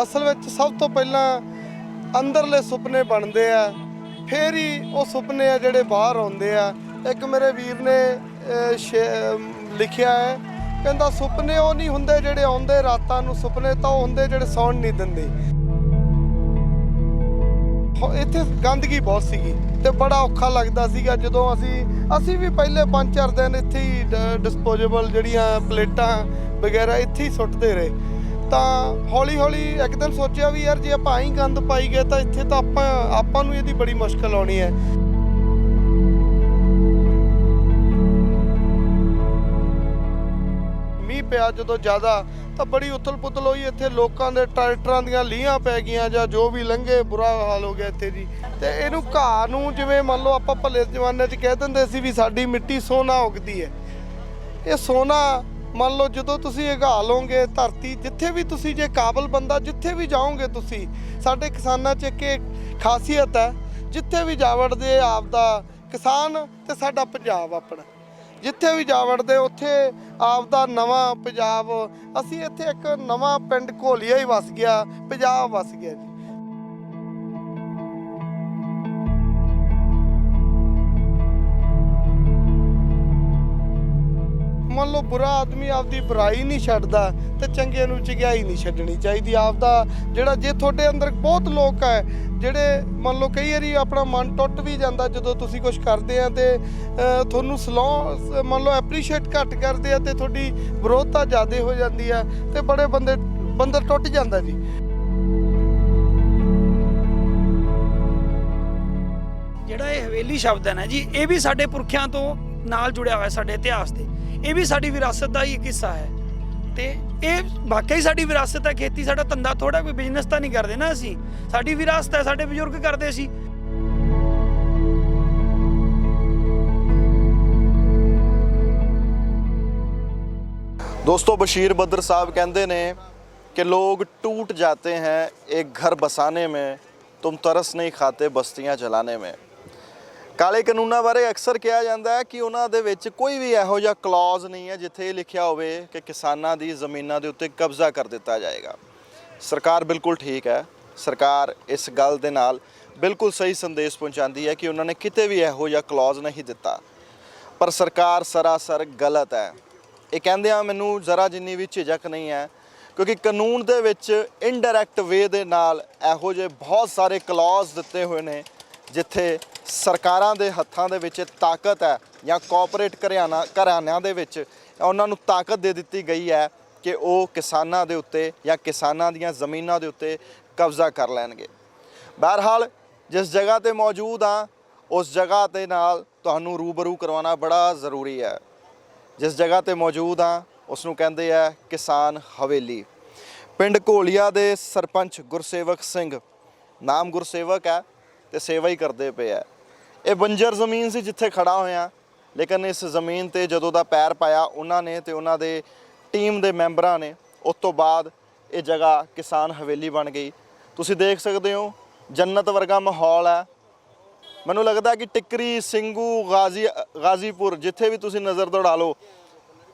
ਅਸਲ ਵਿੱਚ ਸਭ ਤੋਂ ਪਹਿਲਾਂ ਅੰਦਰਲੇ ਸੁਪਨੇ ਬਣਦੇ ਆ, ਫਿਰ ਹੀ ਉਹ ਸੁਪਨੇ ਆ ਜਿਹੜੇ ਬਾਹਰ ਆਉਂਦੇ ਆ। ਇੱਕ ਮੇਰੇ ਵੀਰ ਨੇ ਲਿਖਿਆ ਹੈ, ਕਹਿੰਦਾ ਸੁਪਨੇ ਉਹ ਨਹੀਂ ਹੁੰਦੇ ਜਿਹੜੇ ਆਉਂਦੇ ਰਾਤਾਂ ਨੂੰ, ਸੁਪਨੇ ਤਾਂ ਉਹ ਹੁੰਦੇ ਜਿਹੜੇ ਸੌਣ ਨਹੀਂ ਦਿੰਦੇ। ਇੱਥੇ ਗੰਦਗੀ ਬਹੁਤ ਸੀਗੀ ਤੇ ਬੜਾ ਔਖਾ ਲੱਗਦਾ ਸੀਗਾ ਜਦੋਂ ਅਸੀਂ ਵੀ ਪਹਿਲੇ 5-4 ਦਿਨ ਇੱਥੇ ਹੀ ਡਿਸਪੋਜ਼ੇਬਲ ਜਿਹੜੀਆਂ ਪਲੇਟਾਂ ਵਗੈਰਾ ਇੱਥੇ ਹੀ ਸੁੱਟਦੇ ਰਹੇ। ਤਾਂ ਹੌਲੀ ਹੌਲੀ ਇੱਕ ਦਿਨ ਸੋਚਿਆ ਵੀ ਯਾਰ ਜੇ ਆਪਾਂ ਹੀ ਗੰਦ ਪਾਈ ਗਏ ਤਾਂ ਇੱਥੇ ਤਾਂ ਆਪਾਂ ਨੂੰ ਇਹਦੀ ਬੜੀ ਮੁਸ਼ਕਲ ਆਉਣੀ ਹੈ। ਮੀਂਹ ਪਿਆ ਜਦੋਂ ਜ਼ਿਆਦਾ ਤਾਂ ਬੜੀ ਉਥਲ ਪੁਥਲ ਹੋਈ ਇੱਥੇ, ਲੋਕਾਂ ਦੇ ਟਰੈਕਟਰਾਂ ਦੀਆਂ ਲੀਹਾਂ ਪੈ ਗਈਆਂ ਜਾਂ ਜੋ ਵੀ ਲੰਘੇ, ਬੁਰਾ ਹਾਲ ਹੋ ਗਿਆ ਇੱਥੇ ਜੀ। ਤੇ ਇਹਨੂੰ ਘਾਹ ਨੂੰ ਜਿਵੇਂ ਮੰਨ ਲਓ ਆਪਾਂ ਭਲੇ ਜ਼ਮਾਨੇ 'ਚ ਕਹਿ ਦਿੰਦੇ ਸੀ ਵੀ ਸਾਡੀ ਮਿੱਟੀ ਸੋਨਾ ਉਗਦੀ ਹੈ, ਇਹ ਸੋਨਾ ਮੰਨ ਲਓ ਜਦੋਂ ਤੁਸੀਂ ਉਗਾ ਲਓਗੇ ਧਰਤੀ, ਜਿੱਥੇ ਵੀ ਤੁਸੀਂ ਜੇ ਕਾਬਲ ਬੰਦਾ ਜਿੱਥੇ ਵੀ ਜਾਓਗੇ ਤੁਸੀਂ, ਸਾਡੇ ਕਿਸਾਨਾਂ 'ਚ ਇੱਕ ਖਾਸੀਅਤ ਹੈ, ਜਿੱਥੇ ਵੀ ਜਾ ਵੜਦੇ ਆਪਦਾ ਕਿਸਾਨ ਤੇ ਸਾਡਾ ਪੰਜਾਬ ਆਪਣਾ, ਜਿੱਥੇ ਵੀ ਜਾ ਵੜਦੇ ਉੱਥੇ ਆਪਦਾ ਨਵਾਂ ਪੰਜਾਬ। ਅਸੀਂ ਇੱਥੇ ਇੱਕ ਨਵਾਂ ਪਿੰਡ ਘੋਲੀਆ ਹੀ ਵਸ ਗਿਆ, ਪੰਜਾਬ ਵਸ ਗਿਆ ਜੀ। ਮੰਨ ਲਓ ਬੁਰਾ ਆਦਮੀ ਆਪਦੀ ਬੁਰਾਈ ਨਹੀਂ ਛੱਡਦਾ ਤੇ ਚੰਗੇ ਨੂੰ ਚੰਗਿਆਈ ਨਹੀਂ ਛੱਡਣੀ ਚਾਹੀਦੀ। ਆਪਦਾ ਜਿਹੜਾ ਜੇ ਤੁਹਾਡੇ ਅੰਦਰ ਬਹੁਤ ਲੋਕ ਹੈ ਜਿਹੜੇ ਮੰਨ ਲਓ ਕਈ ਵਾਰੀ ਆਪਣਾ ਮਨ ਟੁੱਟ ਵੀ ਜਾਂਦਾ ਜਦੋਂ ਤੁਸੀਂ ਕੁਝ ਕਰਦੇ ਆ ਤੇ ਤੁਹਾਨੂੰ ਮੰਨ ਲਓ ਐਪਰੀਸ਼ੀਏਟ ਘੱਟ ਕਰਦੇ ਆ ਤੇ ਤੁਹਾਡੀ ਵਿਰੋਧਤਾ ਜ਼ਿਆਦਾ ਹੋ ਜਾਂਦੀ ਆ ਤੇ ਬੜੇ ਬੰਦਾ ਟੁੱਟ ਜਾਂਦਾ ਜੀ। ਜਿਹੜਾ ਇਹ ਹਵੇਲੀ ਸ਼ਬਦ ਹੈ ਨਾ ਜੀ, ਇਹ ਵੀ ਸਾਡੇ ਪੁਰਖਿਆਂ ਤੋਂ ਨਾਲ ਜੁੜਿਆ ਹੋਇਆ, ਸਾਡੇ ਇਤਿਹਾਸ ਦੇ। ਇਹ ਵੀ ਸਾਡੀ ਵਿਰਾਸਤ ਦਾ ਹੀ ਇੱਕ ਹਿੱਸਾ ਹੈ ਤੇ ਇਹ ਵਾਕਈ ਸਾਡੀ ਵਿਰਾਸਤ ਹੈ। ਖੇਤੀ ਸਾਡਾ ਧੰਦਾ ਥੋੜਾ, ਕੋਈ ਬਿਜ਼ਨਸ ਤਾਂ ਨਹੀਂ ਕਰਦੇ ਨਾ ਅਸੀਂ, ਸਾਡੀ ਵਿਰਾਸਤ ਹੈ, ਸਾਡੇ ਬਜ਼ੁਰਗ ਕਰਦੇ ਸੀ। दोस्तों बशीर बद्र साहब कहते हैं कि लोग टूट जाते हैं एक घर बसाने में, तुम तरस नहीं खाते बस्तियां चलाने में। ਕਾਲੇ ਕਾਨੂੰਨਾਂ ਬਾਰੇ ਅਕਸਰ ਕਿਹਾ ਜਾਂਦਾ ਹੈ ਕਿ ਉਹਨਾਂ ਦੇ ਵਿੱਚ ਕੋਈ ਵੀ ਇਹੋ ਜਿਹਾ ਕਲੌਜ਼ ਨਹੀਂ ਹੈ ਜਿੱਥੇ ਇਹ ਲਿਖਿਆ ਹੋਵੇ ਕਿ ਕਿਸਾਨਾਂ ਦੀ ਜ਼ਮੀਨਾਂ ਦੇ ਉੱਤੇ ਕਬਜ਼ਾ ਕਰ ਦਿੱਤਾ ਜਾਏਗਾ। ਸਰਕਾਰ ਬਿਲਕੁਲ ਠੀਕ ਹੈ, ਸਰਕਾਰ ਇਸ ਗੱਲ ਦੇ ਨਾਲ ਬਿਲਕੁਲ ਸਹੀ ਸੰਦੇਸ਼ ਪਹੁੰਚਾਉਂਦੀ ਹੈ ਕਿ ਉਹਨਾਂ ਨੇ ਕਿਤੇ ਵੀ ਇਹੋ ਜਿਹਾ ਕਲੌਜ਼ ਨਹੀਂ ਦਿੱਤਾ, ਪਰ ਸਰਕਾਰ ਸਰਾਸਰ ਗਲਤ ਹੈ। ਇਹ ਕਹਿੰਦਿਆਂ ਮੈਨੂੰ ਜ਼ਰਾ ਜਿੰਨੀ ਵੀ ਝਿਜਕ ਨਹੀਂ ਹੈ, ਕਿਉਂਕਿ ਕਾਨੂੰਨ ਦੇ ਵਿੱਚ ਇਨਡਾਇਰੈਕਟ ਵੇ ਦੇ ਨਾਲ ਇਹੋ ਜਿਹੇ ਬਹੁਤ ਸਾਰੇ ਕਲੌਜ਼ ਦਿੱਤੇ ਹੋਏ ਨੇ ਜਿੱਥੇ ਸਰਕਾਰਾਂ ਦੇ ਹੱਥਾਂ ਦੇ ਵਿੱਚ ਤਾਕਤ ਹੈ ਜਾਂ ਕੋਆਪਰੇਟ ਘਰਾਣਿਆਂ ਦੇ ਵਿੱਚ ਉਹਨਾਂ ਨੂੰ ਤਾਕਤ ਦੇ ਦਿੱਤੀ ਗਈ ਹੈ ਕਿ ਉਹ ਕਿਸਾਨਾਂ ਦੇ ਉੱਤੇ ਜਾਂ ਕਿਸਾਨਾਂ ਦੀਆਂ ਜ਼ਮੀਨਾਂ ਦੇ ਉੱਤੇ ਕਬਜ਼ਾ ਕਰ ਲੈਣਗੇ। ਬਹਰਹਾਲ ਜਿਸ ਜਗ੍ਹਾ ਤੇ ਮੌਜੂਦ ਹਾਂ ਉਸ ਜਗ੍ਹਾ ਦੇ ਨਾਲ ਤੁਹਾਨੂੰ ਰੂਬਰੂ ਕਰਵਾਉਣਾ ਬੜਾ ਜ਼ਰੂਰੀ ਹੈ। ਜਿਸ ਜਗ੍ਹਾ ਤੇ ਮੌਜੂਦ ਹਾਂ ਉਸ ਨੂੰ ਕਹਿੰਦੇ ਆ ਕਿਸਾਨ ਹਵੇਲੀ। ਪਿੰਡ ਘੋਲੀਆ ਦੇ ਸਰਪੰਚ ਗੁਰਸੇਵਕ ਸਿੰਘ, ਨਾਮ ਗੁਰਸੇਵਕ ਹੈ ਤੇ ਸੇਵਾ ਹੀ ਕਰਦੇ ਪਏ ਆ। ਇਹ ਬੰਜਰ ਜ਼ਮੀਨ ਸੀ ਜਿੱਥੇ ਖੜਾ ਹੋਇਆ, ਲੇਕਿਨ ਇਸ ਜ਼ਮੀਨ ਤੇ ਜਦੋਂ ਦਾ ਪੈਰ ਪਾਇਆ ਉਹਨਾਂ ਨੇ ਤੇ ਉਹਨਾਂ ਦੇ ਟੀਮ ਦੇ ਮੈਂਬਰਾਂ ਨੇ, ਉਸ ਤੋਂ ਬਾਅਦ ਇਹ ਜਗ੍ਹਾ ਕਿਸਾਨ ਹਵੇਲੀ ਬਣ ਗਈ। ਤੁਸੀਂ ਦੇਖ ਸਕਦੇ ਹੋ ਜੰਨਤ ਵਰਗਾ ਮਾਹੌਲ ਹੈ। ਮੈਨੂੰ ਲੱਗਦਾ ਕਿ ਟਿੱਕਰੀ, ਸਿੰਘੂ, ਗਾਜ਼ੀਪੁਰ ਜਿੱਥੇ ਵੀ ਤੁਸੀਂ ਨਜ਼ਰ ਦੌੜਾ ਲਓ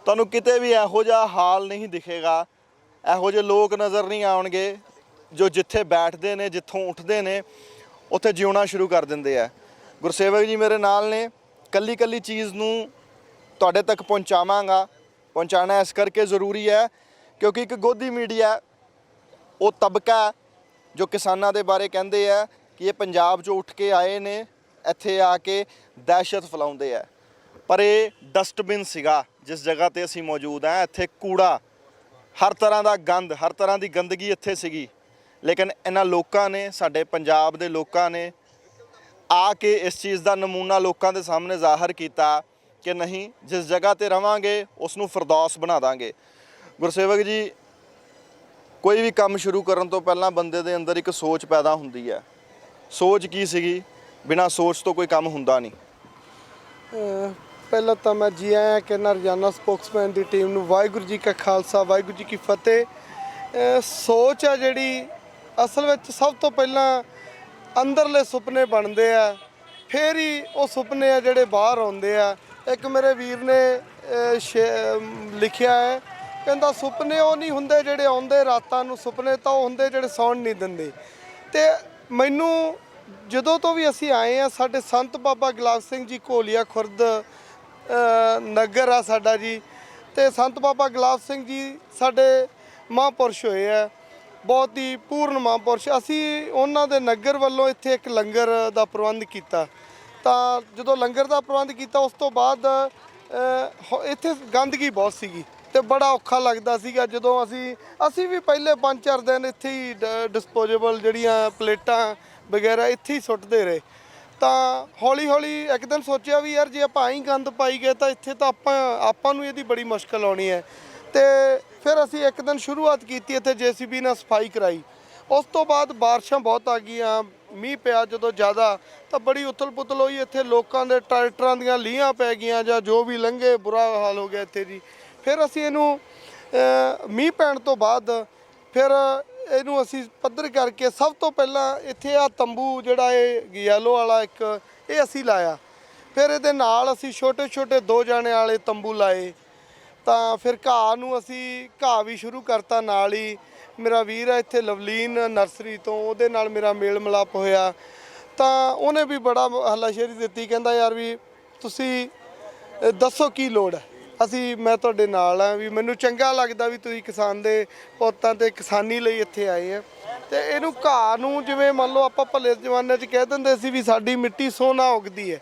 ਤੁਹਾਨੂੰ ਕਿਤੇ ਵੀ ਇਹੋ ਜਿਹਾ ਹਾਲ ਨਹੀਂ ਦਿਖੇਗਾ, ਇਹੋ ਜਿਹੇ ਲੋਕ ਨਜ਼ਰ ਨਹੀਂ ਆਉਣਗੇ ਜੋ ਜਿੱਥੇ ਬੈਠਦੇ ਨੇ, ਜਿੱਥੋਂ ਉੱਠਦੇ ਨੇ ਉੱਥੇ ਜਿਉਣਾ ਸ਼ੁਰੂ ਕਰ ਦਿੰਦੇ ਆ। ਗੁਰਸੇਵਕ ਜੀ ਮੇਰੇ ਨਾਲ ਨੇ, ਕੱਲੀ ਕੱਲੀ ਚੀਜ਼ ਨੂੰ ਤੁਹਾਡੇ ਤੱਕ ਪਹੁੰਚਾਉਣਾ ਇਸ ਕਰਕੇ ਜ਼ਰੂਰੀ ਹੈ ਕਿਉਂਕਿ ਇੱਕ ਗੋਦੀ ਮੀਡੀਆ ਉਹ ਤਬਕਾ ਜੋ ਕਿਸਾਨਾਂ ਦੇ ਬਾਰੇ ਕਹਿੰਦੇ ਆ ਕਿ ਇਹ ਪੰਜਾਬ 'ਚੋਂ ਉੱਠ ਕੇ ਆਏ ਨੇ, ਇੱਥੇ ਆ ਕੇ ਦਹਿਸ਼ਤ ਫੈਲਾਉਂਦੇ ਆ, ਪਰ ਇਹ ਡਸਟਬਿਨ ਸੀਗਾ ਜਿਸ ਜਗ੍ਹਾ ਤੇ ਅਸੀਂ ਮੌਜੂਦ ਹਾਂ। ਇੱਥੇ ਕੂੜਾ, ਹਰ ਤਰ੍ਹਾਂ ਦਾ ਗੰਦ, ਹਰ ਤਰ੍ਹਾਂ ਦੀ ਗੰਦਗੀ ਇੱਥੇ ਸੀਗੀ, ਲੇਕਿਨ ਇਹਨਾਂ ਲੋਕਾਂ ਨੇ, ਸਾਡੇ ਪੰਜਾਬ ਦੇ ਲੋਕਾਂ ਨੇ ਆ ਕੇ ਇਸ ਚੀਜ਼ ਦਾ ਨਮੂਨਾ ਲੋਕਾਂ ਦੇ ਸਾਹਮਣੇ ਜ਼ਾਹਰ ਕੀਤਾ ਕਿ ਨਹੀਂ, ਜਿਸ ਜਗ੍ਹਾ ਤੇ ਰਵਾਂਗੇ ਉਸ ਨੂੰ ਫਿਰਦੌਸ ਬਣਾ ਦਾਂਗੇ। ਗੁਰਸੇਵਕ ਜੀ, ਕੋਈ ਵੀ ਕੰਮ ਸ਼ੁਰੂ ਕਰਨ ਤੋਂ ਪਹਿਲਾਂ ਬੰਦੇ ਦੇ ਅੰਦਰ ਇੱਕ ਸੋਚ ਪੈਦਾ ਹੁੰਦੀ ਹੈ। ਸੋਚ ਕੀ ਸੀਗੀ? ਬਿਨਾਂ ਸੋਚ ਤੋਂ ਕੋਈ ਕੰਮ ਹੁੰਦਾ ਨਹੀਂ। ਪਹਿਲਾਂ ਤਾਂ ਮੈਂ ਜੀ ਆਇਆਂ ਕਹਿੰਦਾ ਰੋਜ਼ਾਨਾ ਸਪੋਕਸਮੈਨ ਦੀ ਟੀਮ ਨੂੰ। ਵਾਹਿਗੁਰੂ ਜੀ ਕਾ ਖਾਲਸਾ, ਵਾਹਿਗੁਰੂ ਜੀ ਕੀ ਫਤਿਹ। ਸੋਚ ਆ ਜਿਹੜੀ ਅਸਲ ਵਿੱਚ ਸਭ ਤੋਂ ਪਹਿਲਾਂ ਅੰਦਰਲੇ ਸੁਪਨੇ ਬਣਦੇ ਆ, ਫਿਰ ਹੀ ਉਹ ਸੁਪਨੇ ਆ ਜਿਹੜੇ ਬਾਹਰ ਆਉਂਦੇ ਆ। ਇੱਕ ਮੇਰੇ ਵੀਰ ਨੇ ਲਿਖਿਆ ਹੈ, ਕਹਿੰਦਾ ਸੁਪਨੇ ਉਹ ਨਹੀਂ ਹੁੰਦੇ ਜਿਹੜੇ ਆਉਂਦੇ ਰਾਤਾਂ ਨੂੰ, ਸੁਪਨੇ ਤਾਂ ਉਹ ਹੁੰਦੇ ਜਿਹੜੇ ਸੌਣ ਨਹੀਂ ਦਿੰਦੇ। ਤੇ ਮੈਨੂੰ ਜਦੋਂ ਤੋਂ ਵੀ ਅਸੀਂ ਆਏ ਆ, ਸਾਡੇ ਸੰਤ ਬਾਬਾ ਗੁਲਾਬ ਸਿੰਘ ਜੀ ਘੋਲੀਆ ਖੁਰਦ ਨਗਰ ਆ ਸਾਡਾ ਜੀ, ਤੇ ਸੰਤ ਬਾਬਾ ਗੁਲਾਬ ਸਿੰਘ ਜੀ ਸਾਡੇ ਮਹਾਂਪੁਰਸ਼ ਹੋਏ ਆ, ਬਹੁਤ ਹੀ ਪੂਰਨ ਮਹਾਂਪੁਰਸ਼। ਅਸੀਂ ਉਹਨਾਂ ਦੇ ਨਗਰ ਵੱਲੋਂ ਇੱਥੇ ਇੱਕ ਲੰਗਰ ਦਾ ਪ੍ਰਬੰਧ ਕੀਤਾ। ਤਾਂ ਜਦੋਂ ਲੰਗਰ ਦਾ ਪ੍ਰਬੰਧ ਕੀਤਾ ਉਸ ਤੋਂ ਬਾਅਦ ਇੱਥੇ ਗੰਦਗੀ ਬਹੁਤ ਸੀਗੀ ਤੇ ਬੜਾ ਔਖਾ ਲੱਗਦਾ ਸੀਗਾ। ਜਦੋਂ ਅਸੀਂ ਵੀ ਪਹਿਲੇ 5-4 ਦਿਨ ਇੱਥੇ ਹੀ ਡਿਸਪੋਜ਼ੇਬਲ ਜਿਹੜੀਆਂ ਪਲੇਟਾਂ ਵਗੈਰਾ ਇੱਥੇ ਹੀ ਸੁੱਟਦੇ ਰਹੇ। ਤਾਂ ਹੌਲੀ ਹੌਲੀ ਇੱਕ ਦਿਨ ਸੋਚਿਆ ਵੀ ਯਾਰ ਜੇ ਆਪਾਂ ਹੀ ਗੰਦ ਪਾਈ ਗਏ ਤਾਂ ਇੱਥੇ ਤਾਂ ਆਪਾਂ ਨੂੰ ਇਹਦੀ ਬੜੀ ਮੁਸ਼ਕਲ ਆਉਣੀ ਹੈ। ਤੇ ਫਿਰ ਅਸੀਂ ਇੱਕ ਦਿਨ ਸ਼ੁਰੂਆਤ ਕੀਤੀ, ਇੱਥੇ JCB ਨਾਲ ਸਫਾਈ ਕਰਾਈ। ਉਸ ਤੋਂ ਬਾਅਦ ਬਾਰਿਸ਼ਾਂ ਬਹੁਤ ਆ ਗਈਆਂ, ਮੀਂਹ ਪਿਆ ਜਦੋਂ ਜ਼ਿਆਦਾ, ਤਾਂ ਬੜੀ ਉਥਲ-ਪੁਥਲ ਹੋਈ। ਇੱਥੇ ਲੋਕਾਂ ਦੇ ਟਰੈਕਟਰਾਂ ਦੀਆਂ ਲੀਹਾਂ ਪੈ ਗਈਆਂ ਜਾਂ ਜੋ ਵੀ ਲੰਘੇ, ਬੁਰਾ ਹਾਲ ਹੋ ਗਿਆ ਇੱਥੇ ਜੀ। ਫਿਰ ਅਸੀਂ ਇਹਨੂੰ ਮੀਂਹ ਪੈਣ ਤੋਂ ਬਾਅਦ ਫਿਰ ਇਹਨੂੰ ਅਸੀਂ ਪੱਧਰ ਕਰਕੇ ਸਭ ਤੋਂ ਪਹਿਲਾਂ ਇੱਥੇ ਆ ਤੰਬੂ ਜਿਹੜਾ ਇਹ ਯੈਲੋ ਵਾਲਾ ਇੱਕ ਇਹ ਅਸੀਂ ਲਾਇਆ। ਫਿਰ ਇਹਦੇ ਨਾਲ ਅਸੀਂ ਛੋਟੇ-ਛੋਟੇ 2 ਜਾਣੇ ਵਾਲੇ ਤੰਬੂ ਲਾਏ। ਤਾਂ ਫਿਰ ਘਾਹ ਵੀ ਸ਼ੁਰੂ ਕਰਤਾ ਨਾਲ ਹੀ। ਮੇਰਾ ਵੀਰ ਹੈ ਇੱਥੇ ਲਵਲੀਨ ਨਰਸਰੀ ਤੋਂ, ਉਹਦੇ ਨਾਲ ਮੇਰਾ ਮੇਲ ਮਿਲਾਪ ਹੋਇਆ। ਤਾਂ ਉਹਨੇ ਵੀ ਬੜਾ ਹੱਲਾਸ਼ੇਰੀ ਦਿੱਤੀ, ਕਹਿੰਦਾ ਯਾਰ ਵੀ ਤੁਸੀਂ ਦੱਸੋ ਕੀ ਲੋੜ ਹੈ, ਮੈਂ ਤੁਹਾਡੇ ਨਾਲ ਆ। ਵੀ ਮੈਨੂੰ ਚੰਗਾ ਲੱਗਦਾ ਵੀ ਤੁਸੀਂ ਕਿਸਾਨ ਦੇ ਪੁੱਤਾਂ ਤੇ ਕਿਸਾਨੀ ਲਈ ਇੱਥੇ ਆਏ ਆ। ਤੇ ਇਹਨੂੰ ਘਾਹ ਨੂੰ ਜਿਵੇਂ ਮੰਨ ਲਓ ਆਪਾਂ ਭਲੇ ਜ਼ਮਾਨੇ 'ਚ ਕਹਿ ਦਿੰਦੇ ਸੀ ਵੀ ਸਾਡੀ ਮਿੱਟੀ ਸੋਨਾ ਉਗਦੀ ਹੈ,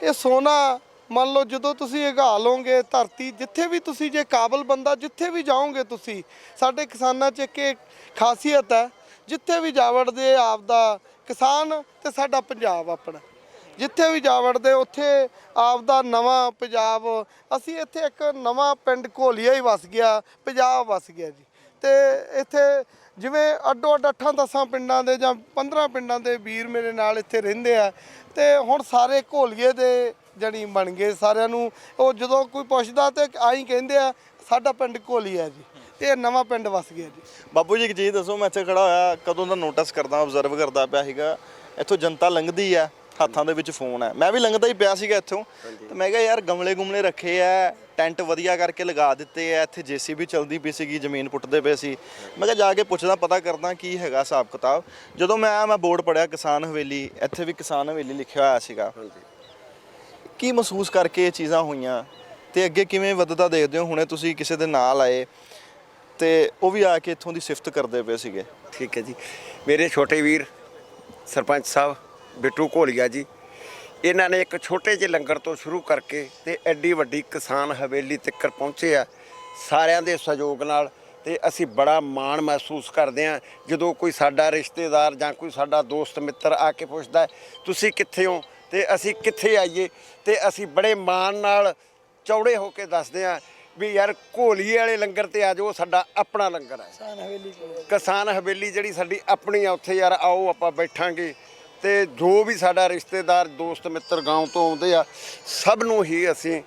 ਇਹ ਸੋਨਾ ਮੰਨ ਲਓ ਜਦੋਂ ਤੁਸੀਂ ਉਗਾ ਲਓਗੇ ਧਰਤੀ, ਜਿੱਥੇ ਵੀ ਤੁਸੀਂ ਜੇ ਕਾਬਲ ਬੰਦਾ ਜਿੱਥੇ ਵੀ ਜਾਓਗੇ ਤੁਸੀਂ, ਸਾਡੇ ਕਿਸਾਨਾਂ 'ਚ ਇੱਕ ਖਾਸੀਅਤ ਹੈ, ਜਿੱਥੇ ਵੀ ਜਾ ਵੜਦੇ ਆਪਦਾ ਕਿਸਾਨ ਤੇ ਸਾਡਾ ਪੰਜਾਬ ਆਪਣਾ, ਜਿੱਥੇ ਵੀ ਜਾ ਵੜਦੇ ਉੱਥੇ ਆਪਦਾ ਨਵਾਂ ਪੰਜਾਬ। ਅਸੀਂ ਇੱਥੇ ਇੱਕ ਨਵਾਂ ਪਿੰਡ ਘੋਲੀਆ ਹੀ ਵਸ ਗਿਆ, ਪੰਜਾਬ ਵਸ ਗਿਆ ਜੀ। ਤੇ ਇੱਥੇ ਜਿਵੇਂ ਅੱਡੋ ਅੱਡ 8-10 ਪਿੰਡਾਂ ਦੇ ਜਾਂ 15 ਪਿੰਡਾਂ ਦੇ ਵੀਰ ਮੇਰੇ ਨਾਲ ਇੱਥੇ ਰਹਿੰਦੇ ਆ। ਤੇ ਹੁਣ ਸਾਰੇ ਘੋਲੀਏ ਦੇ ਜਣੀ ਬਣ ਗਏ। ਸਾਰਿਆਂ ਨੂੰ ਉਹ ਜਦੋਂ ਕੋਈ ਪੁੱਛਦਾ ਤੇ ਆਈ ਕਹਿੰਦੇ ਆ ਸਾਡਾ ਪਿੰਡ ਘੋਲੀਆ ਜੀ, ਤੇ ਨਵਾਂ ਪਿੰਡ ਵਸ ਗਿਆ ਜੀ। ਬਾਬੂ ਜੀ ਇੱਕ ਚੀਜ਼ ਦੱਸੋ, ਮੈਂ ਇੱਥੇ ਖੜਾ ਹੋਇਆ ਕਦੋਂ ਦਾ ਨੋਟਿਸ ਕਰਦਾ, ਆਬਜ਼ਰਵ ਕਰਦਾ ਪਿਆ ਸੀਗਾ, ਇੱਥੋਂ ਜਨਤਾ ਲੰਘਦੀ ਆ, ਹੱਥਾਂ ਦੇ ਵਿੱਚ ਫੋਨ ਹੈ। ਮੈਂ ਵੀ ਲੰਘਦਾ ਹੀ ਪਿਆ ਸੀਗਾ ਇੱਥੋਂ, ਤੇ ਮੈਂ ਕਿਹਾ ਯਾਰ ਗਮਲੇ ਰੱਖੇ ਆ, ਟੈਂਟ ਵਧੀਆ ਕਰਕੇ ਲਗਾ ਦਿੱਤੇ ਆ, ਇੱਥੇ JCB ਚਲਦੀ ਪਈ ਸੀਗੀ, ਜ਼ਮੀਨ ਪੁੱਟਦੇ ਪਏ ਸੀ। ਮੈਂ ਕਿਹਾ ਜਾ ਕੇ ਪੁੱਛਦਾ, ਪਤਾ ਕਰਦਾ ਕੀ ਹੈਗਾ ਹਿਸਾਬ ਕਿਤਾਬ। ਜਦੋਂ ਮੈਂ ਆਇਆ ਮੈਂ ਬੋਰਡ ਪੜਿਆ ਕਿਸਾਨ ਹਵੇਲੀ, ਇੱਥੇ ਵੀ ਕਿਸਾਨ ਹਵੇਲੀ ਲਿਖਿਆ ਹੋਇਆ ਸੀਗਾ। ਕੀ ਮਹਿਸੂਸ ਕਰਕੇ ਇਹ ਚੀਜ਼ਾਂ ਹੋਈਆਂ ਤੇ ਅੱਗੇ ਕਿਵੇਂ ਵੱਧਦਾ ਦੇਖਦੇ ਹੋ? ਹੁਣੇ ਤੁਸੀਂ ਕਿਸੇ ਦੇ ਨਾਲ ਆਏ ਤੇ ਉਹ ਵੀ ਆ ਕੇ ਇੱਥੋਂ ਦੀ ਸਿਫਤ ਕਰਦੇ ਪਏ ਸੀਗੇ। ਠੀਕ ਹੈ ਜੀ, ਮੇਰੇ ਛੋਟੇ ਵੀਰ ਸਰਪੰਚ ਸਾਹਿਬ ਬਿੱਟੂ ਘੋਲੀਆ ਜੀ, ਇਹਨਾਂ ਨੇ ਇੱਕ ਛੋਟੇ ਜਿਹੇ ਲੰਗਰ ਤੋਂ ਸ਼ੁਰੂ ਕਰਕੇ ਤੇ ਐਡੀ ਵੱਡੀ ਕਿਸਾਨ ਹਵੇਲੀ ਤੱਕ ਪਹੁੰਚੇ ਆ ਸਾਰਿਆਂ ਦੇ ਸਹਿਯੋਗ ਨਾਲ। ਤੇ ਅਸੀਂ ਬੜਾ ਮਾਣ ਮਹਿਸੂਸ ਕਰਦੇ ਹਾਂ ਜਦੋਂ ਕੋਈ ਸਾਡਾ ਰਿਸ਼ਤੇਦਾਰ ਜਾਂ ਕੋਈ ਸਾਡਾ ਦੋਸਤ ਮਿੱਤਰ ਆ ਕੇ ਪੁੱਛਦਾ ਤੁਸੀਂ ਕਿੱਥੇ ਹੋ ਤੇ ਅਸੀਂ ਕਿੱਥੇ ਆਈਏ, ਤੇ ਅਸੀਂ ਬੜੇ ਮਾਣ ਨਾਲ ਚੌੜੇ ਹੋ ਕੇ ਦੱਸਦੇ ਹਾਂ ਵੀ ਯਾਰ ਘੋਲੀਏ ਵਾਲੇ ਲੰਗਰ ਤੇ ਆ ਜਾਓ, ਸਾਡਾ ਆਪਣਾ ਲੰਗਰ ਹੈ। ਕਿਸਾਨ ਹਵੇਲੀ ਜਿਹੜੀ ਸਾਡੀ ਆਪਣੀ ਆ, ਉੱਥੇ ਯਾਰ ਆਓ ਆਪਾਂ ਬੈਠਾਂਗੇ। ਤੇ ਜੋ ਵੀ ਸਾਡਾ ਰਿਸ਼ਤੇਦਾਰ ਦੋਸਤ ਮਿੱਤਰ ਗਾਉਂ ਤੋਂ ਆਉਂਦੇ ਆ, ਸਭ ਨੂੰ ਹੀ ਅਸੀਂ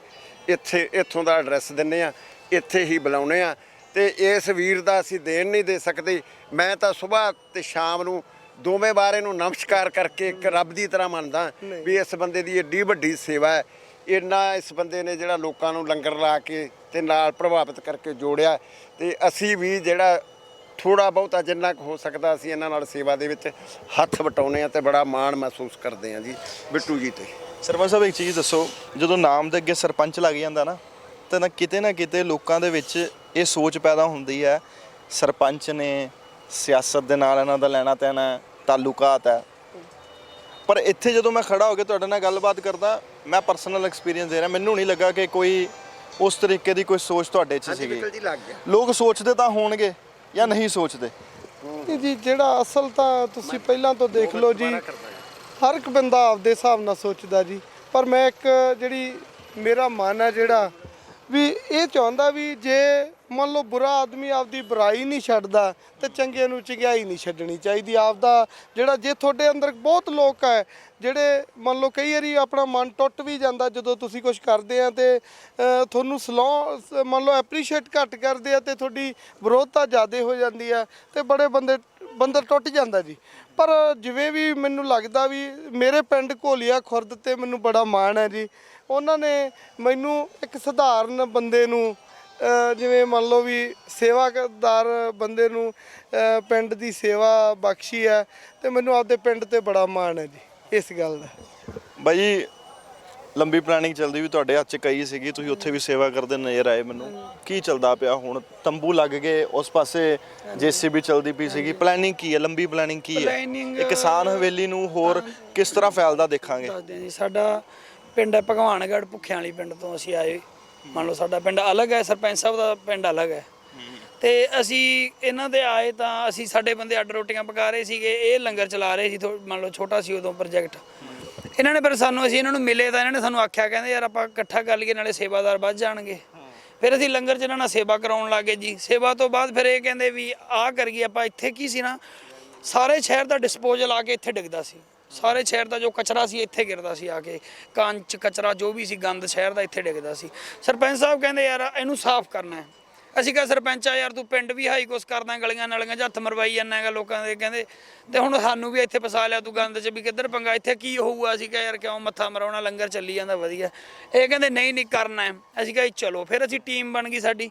ਇੱਥੋਂ ਦਾ ਐਡਰੈਸ ਦਿੰਦੇ ਆ, ਇੱਥੇ ਹੀ ਬੁਲਾਉਂਦੇ ਆ। ਤੇ ਇਸ ਵੀਰ ਦਾ ਅਸੀਂ ਦੇਣ ਨਹੀਂ ਦੇ ਸਕਦੇ। ਮੈਂ ਤਾਂ ਸਵੇਰ ਤੇ ਸ਼ਾਮ ਨੂੰ ਦੋਵੇਂ ਵਾਰ ਇਹਨੂੰ ਨਮਸਕਾਰ ਕਰਕੇ ਇੱਕ ਰੱਬ ਦੀ ਤਰ੍ਹਾਂ ਮੰਨਦਾ ਵੀ ਇਸ ਬੰਦੇ ਦੀ ਏਡੀ ਵੱਡੀ ਸੇਵਾ ਹੈ। ਇੰਨਾ ਇਸ ਬੰਦੇ ਨੇ ਜਿਹੜਾ ਲੋਕਾਂ ਨੂੰ ਲੰਗਰ ਲਾ ਕੇ ਤੇ ਨਾਲ ਪ੍ਰਭਾਵਿਤ ਕਰਕੇ ਜੋੜਿਆ। ਤੇ ਅਸੀਂ ਵੀ ਜਿਹੜਾ ਥੋੜਾ ਬਹੁਤਾ ਜਿੰਨਾ ਕੁ ਹੋ ਸਕਦਾ ਅਸੀਂ ਇਹਨਾਂ ਨਾਲ ਸੇਵਾ ਦੇ ਵਿੱਚ ਹੱਥ ਵਟਾਉਂਦੇ ਆ ਤੇ ਬੜਾ ਮਾਣ ਮਹਿਸੂਸ ਕਰਦੇ ਆ ਜੀ ਬਿੱਟੂ ਜੀ ਤੇ। ਸਰਪੰਚ ਸਾਹਿਬ ਇੱਕ ਚੀਜ਼ ਦੱਸੋ, ਜਦੋਂ ਨਾਮ ਦੇ ਅੱਗੇ ਸਰਪੰਚ ਲੱਗ ਜਾਂਦਾ ਨਾ ਤਾਂ ਕਿਤੇ ਲੋਕਾਂ ਦੇ ਵਿੱਚ ਇਹ ਸੋਚ ਪੈਦਾ ਹੁੰਦੀ ਹੈ ਸਰਪੰਚ ਨੇ ਸਿਆਸਤ ਦੇ ਨਾਲ ਇਹਨਾਂ ਦਾ ਲੈਣਾ ਦੇਣਾ ਤਾਲੁਕਾਤ ਹੈ। ਪਰ ਇੱਥੇ ਜਦੋਂ ਮੈਂ ਖੜਾ ਹੋ ਕੇ ਤੁਹਾਡੇ ਨਾਲ ਗੱਲਬਾਤ ਕਰਦਾ, ਮੈਂ ਪਰਸਨਲ ਐਕਸਪੀਰੀਅੰਸ ਦੇ ਰਿਹਾ, ਮੈਨੂੰ ਨਹੀਂ ਲੱਗਾ ਕਿ ਕੋਈ ਉਸ ਤਰੀਕੇ ਦੀ ਕੋਈ ਸੋਚ ਤੁਹਾਡੇ 'ਚ ਸੀਗੀ। ਲੋਕ ਸੋਚਦੇ ਤਾਂ ਹੋਣਗੇ ਜਾਂ ਨਹੀਂ ਸੋਚਦੇ ਜੀ, ਜਿਹੜਾ ਅਸਲ ਤਾਂ ਤੁਸੀਂ ਪਹਿਲਾਂ ਤੋਂ ਦੇਖ ਲਓ ਜੀ, ਹਰ ਇੱਕ ਬੰਦਾ ਆਪਦੇ ਹਿਸਾਬ ਨਾਲ ਸੋਚਦਾ ਜੀ। ਪਰ ਮੈਂ ਇੱਕ ਜਿਹੜੀ ਮੇਰਾ ਮਨ ਹੈ ਜਿਹੜਾ ਵੀ ਇਹ ਚਾਹੁੰਦਾ ਵੀ ਜੇ ਮੰਨ ਲਓ ਬੁਰਾ ਆਦਮੀ ਆਪਦੀ ਬੁਰਾਈ ਨਹੀਂ ਛੱਡਦਾ ਤੇ ਚੰਗੇ ਨੂੰ ਚੰਗਿਆਈ ਨਹੀਂ ਛੱਡਣੀ ਚਾਹੀਦੀ। ਆਪਦਾ ਜਿਹੜਾ ਜੇ ਤੁਹਾਡੇ ਅੰਦਰ ਬਹੁਤ ਲੋਕ ਹੈ ਜਿਹੜੇ ਮੰਨ ਲਓ ਕਈ ਵਾਰੀ ਆਪਣਾ ਮਨ ਟੁੱਟ ਵੀ ਜਾਂਦਾ ਜਦੋਂ ਤੁਸੀਂ ਕੁਝ ਕਰਦੇ ਆ ਤੇ ਤੁਹਾਨੂੰ ਮੰਨ ਲਓ ਐਪਰੀਸ਼ੀਏਟ ਘੱਟ ਕਰਦੇ ਆ ਤੇ ਤੁਹਾਡੀ ਵਿਰੋਧਤਾ ਜ਼ਿਆਦਾ ਹੋ ਜਾਂਦੀ ਆ ਤੇ ਬੜੇ ਬੰਦਾ ਟੁੱਟ ਜਾਂਦਾ ਜੀ। ਪਰ ਜਿਵੇਂ ਵੀ ਮੈਨੂੰ ਲੱਗਦਾ ਵੀ ਮੇਰੇ ਪਿੰਡ ਘੋਲੀਆ ਖੁਰਦ ਤੇ ਮੈਨੂੰ ਬੜਾ ਮਾਣ ਹੈ ਜੀ। ਉਹਨਾਂ ਨੇ ਮੈਨੂੰ ਇੱਕ ਸਧਾਰਨ ਬੰਦੇ ਨੂੰ ਜਿਵੇਂ ਮੰਨ ਲਓ ਵੀ ਸੇਵਾਦਾਰ ਬੰਦੇ ਨੂੰ ਪਿੰਡ ਦੀ ਸੇਵਾ ਬਖਸ਼ੀ ਹੈ ਤੇ ਮੈਨੂੰ ਆਪਦੇ ਪਿੰਡ ਤੇ ਬੜਾ ਮਾਣ ਹੈ ਜੀ ਇਸ ਗੱਲ ਦਾ। ਬਾਈ ਲੰਬੀ ਪਲਾਨਿੰਗ ਚੱਲਦੀ ਵੀ ਤੁਹਾਡੇ ਹੱਥ 'ਚ ਕਈ ਸੀਗੀ, ਤੁਸੀਂ ਉੱਥੇ ਵੀ ਸੇਵਾ ਕਰਦੇ ਨਜ਼ਰ ਆਏ ਮੈਨੂੰ। ਕੀ ਚੱਲਦਾ ਪਿਆ ਹੁਣ? ਤੰਬੂ ਲੱਗ ਗਏ, ਉਸ ਪਾਸੇ ਜੇਸੀਬੀ ਚੱਲਦੀ ਪਈ ਸੀਗੀ। ਪਲਾਨਿੰਗ ਕੀ ਹੈ? ਲੰਬੀ ਪਲਾਨਿੰਗ ਕੀ ਹੈ? ਇਹ ਕਿਸਾਨ ਹਵੇਲੀ ਨੂੰ ਹੋਰ ਕਿਸ ਤਰ੍ਹਾਂ ਫੈਲਦਾ ਦੇਖਾਂਗੇ? ਦੱਸਦੇ ਹਾਂ ਜੀ। ਸਾਡਾ ਪਿੰਡ ਹੈ ਭਗਵਾਨਗੜ੍ਹ, ਭੁੱਖਿਆਂ ਵਾਲੀ ਪਿੰਡ ਤੋਂ ਅਸੀਂ ਆਏ। ਮੰਨ ਲਓ ਸਾਡਾ ਪਿੰਡ ਅਲੱਗ ਹੈ, ਸਰਪੰਚ ਸਾਹਿਬ ਦਾ ਪਿੰਡ ਅਲੱਗ ਹੈ ਤੇ ਅਸੀਂ ਇਹਨਾਂ ਦੇ ਆਏ ਤਾਂ ਅਸੀਂ ਸਾਡੇ ਬੰਦੇ ਅੱਡ ਰੋਟੀਆਂ ਪਕਾ ਰਹੇ ਸੀਗੇ, ਇਹ ਲੰਗਰ ਚਲਾ ਰਹੇ ਸੀ। ਮੰਨ ਲਓ ਛੋਟਾ ਸੀ ਉਦੋਂ ਪ੍ਰੋਜੈਕਟ। ਇਹਨਾਂ ਨੇ ਫਿਰ ਸਾਨੂੰ, ਅਸੀਂ ਇਹਨਾਂ ਨੂੰ ਮਿਲੇ ਤਾਂ ਇਹਨਾਂ ਨੇ ਸਾਨੂੰ ਆਖਿਆ, ਕਹਿੰਦੇ ਯਾਰ ਆਪਾਂ ਇਕੱਠਾ ਕਰ ਲਈਏ, ਨਾਲੇ ਸੇਵਾਦਾਰ ਵੱਧ ਜਾਣਗੇ। ਫਿਰ ਅਸੀਂ ਲੰਗਰ 'ਚ ਇਹਨਾਂ ਨਾਲ ਸੇਵਾ ਕਰਾਉਣ ਲੱਗੇ ਜੀ। ਸੇਵਾ ਤੋਂ ਬਾਅਦ ਫਿਰ ਇਹ ਕਹਿੰਦੇ ਵੀ ਆਹ ਕਰੀਏ ਆਪਾਂ। ਇੱਥੇ ਕੀ ਸੀ ਨਾ, ਸਾਰੇ ਸ਼ਹਿਰ ਦਾ ਡਿਸਪੋਜ਼ਲ ਆ ਕੇ ਇੱਥੇ ਡਿੱਗਦਾ ਸੀ। ਸਾਰੇ ਸ਼ਹਿਰ ਦਾ ਜੋ ਕਚਰਾ ਸੀ ਇੱਥੇ ਗਿਰਦਾ ਸੀ ਆ ਕੇ, ਕੰਚ ਕਚਰਾ ਜੋ ਵੀ ਸੀ ਗੰਦ ਸ਼ਹਿਰ ਦਾ ਇੱਥੇ ਡਿੱਗਦਾ ਸੀ। ਸਰਪੰਚ ਸਾਹਿਬ ਕਹਿੰਦੇ ਯਾਰ ਇਹਨੂੰ ਸਾਫ਼ ਕਰਨਾ ਹੈ। ਅਸੀਂ ਕਿਹਾ ਸਰਪੰਚਾ ਯਾਰ ਤੂੰ ਪਿੰਡ ਵੀ ਹਾਈ ਕੁਛ ਕਰਦਾ, ਗਲੀਆਂ ਨਾਲੀਆਂ 'ਚ ਹੱਥ ਮਰਵਾਈ ਜਾਂਦਾ ਹੈਗਾ ਲੋਕਾਂ ਦੇ। ਕਹਿੰਦੇ ਤੇ ਹੁਣ ਸਾਨੂੰ ਵੀ ਇੱਥੇ ਫਸਾ ਲਿਆ ਤੂੰ ਗੰਦ 'ਚ, ਵੀ ਕਿੱਧਰ ਪੰਗਾ, ਇੱਥੇ ਕੀ ਹੋਊਗਾ? ਅਸੀਂ ਕਿਹਾ ਯਾਰ ਕਿਉਂ ਮੱਥਾ ਮਰਾਉਣਾ, ਲੰਗਰ ਚੱਲੀ ਜਾਂਦਾ ਵਧੀਆ। ਇਹ ਕਹਿੰਦੇ ਨਹੀਂ ਕਰਨਾ ਹੈ। ਅਸੀਂ ਕਿਹਾ ਚਲੋ। ਫਿਰ ਅਸੀਂ ਟੀਮ ਬਣ ਗਈ ਸਾਡੀ।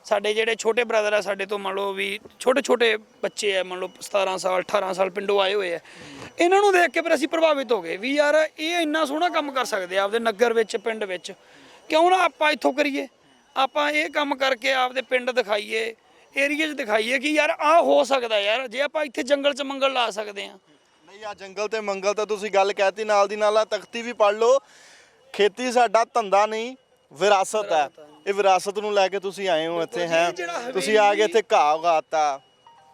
ਸਾਡੇ ਜਿਹੜੇ ਛੋਟੇ ਬ੍ਰਦਰ ਆ ਸਾਡੇ ਤੋਂ, ਮੰਨ ਲਓ ਵੀ ਛੋਟੇ ਬੱਚੇ ਆ, ਮੰਨ ਲਓ 17 ਸਾਲ 18 ਸਾਲ ਪਿੰਡੋਂ ਆਏ ਹੋਏ ਆ। ਇਹਨਾਂ ਨੂੰ ਦੇਖ ਕੇ ਫਿਰ ਅਸੀਂ ਪ੍ਰਭਾਵਿਤ ਹੋ ਗਏ ਵੀ ਯਾਰ ਇਹ ਇੰਨਾ ਸੋਹਣਾ ਕੰਮ ਕਰ ਸਕਦੇ ਆ ਆਪਦੇ ਨਗਰ ਵਿੱਚ, ਪਿੰਡ ਵਿੱਚ, ਕਿਉਂ ਨਾ ਆਪਾਂ ਇੱਥੋਂ ਕਰੀਏ। ਆਪਾਂ ਇਹ ਕੰਮ ਕਰਕੇ ਆਪਦੇ ਪਿੰਡ ਦਿਖਾਈਏ, ਏਰੀਆ 'ਚ ਦਿਖਾਈਏ ਕਿ ਯਾਰ ਆਹ ਹੋ ਸਕਦਾ ਯਾਰ, ਜੇ ਆਪਾਂ ਇੱਥੇ ਜੰਗਲ 'ਚ ਮੰਗਲ ਲਾ ਸਕਦੇ ਆ। ਨਹੀਂ ਆ ਜੰਗਲ ਤੇ ਮੰਗਲ ਤਾਂ ਤੁਸੀਂ ਗੱਲ ਕਹਿਤੀ, ਨਾਲ ਦੀ ਨਾਲ ਆ ਤਖਤੀ ਵੀ ਪੜ੍ਹ ਲਓ। ਖੇਤੀ ਸਾਡਾ ਧੰਦਾ ਨਹੀਂ, ਵਿਰਾਸਤ ਹੈ। ਇਹ ਵਿਰਾਸਤ ਨੂੰ ਲੈ ਕੇ ਤੁਸੀਂ ਆਏ ਹੋ ਇੱਥੇ ਹੈ। ਤੁਸੀਂ ਆ ਕੇ ਇੱਥੇ ਘਾਹ ਉਗਾਤਾ।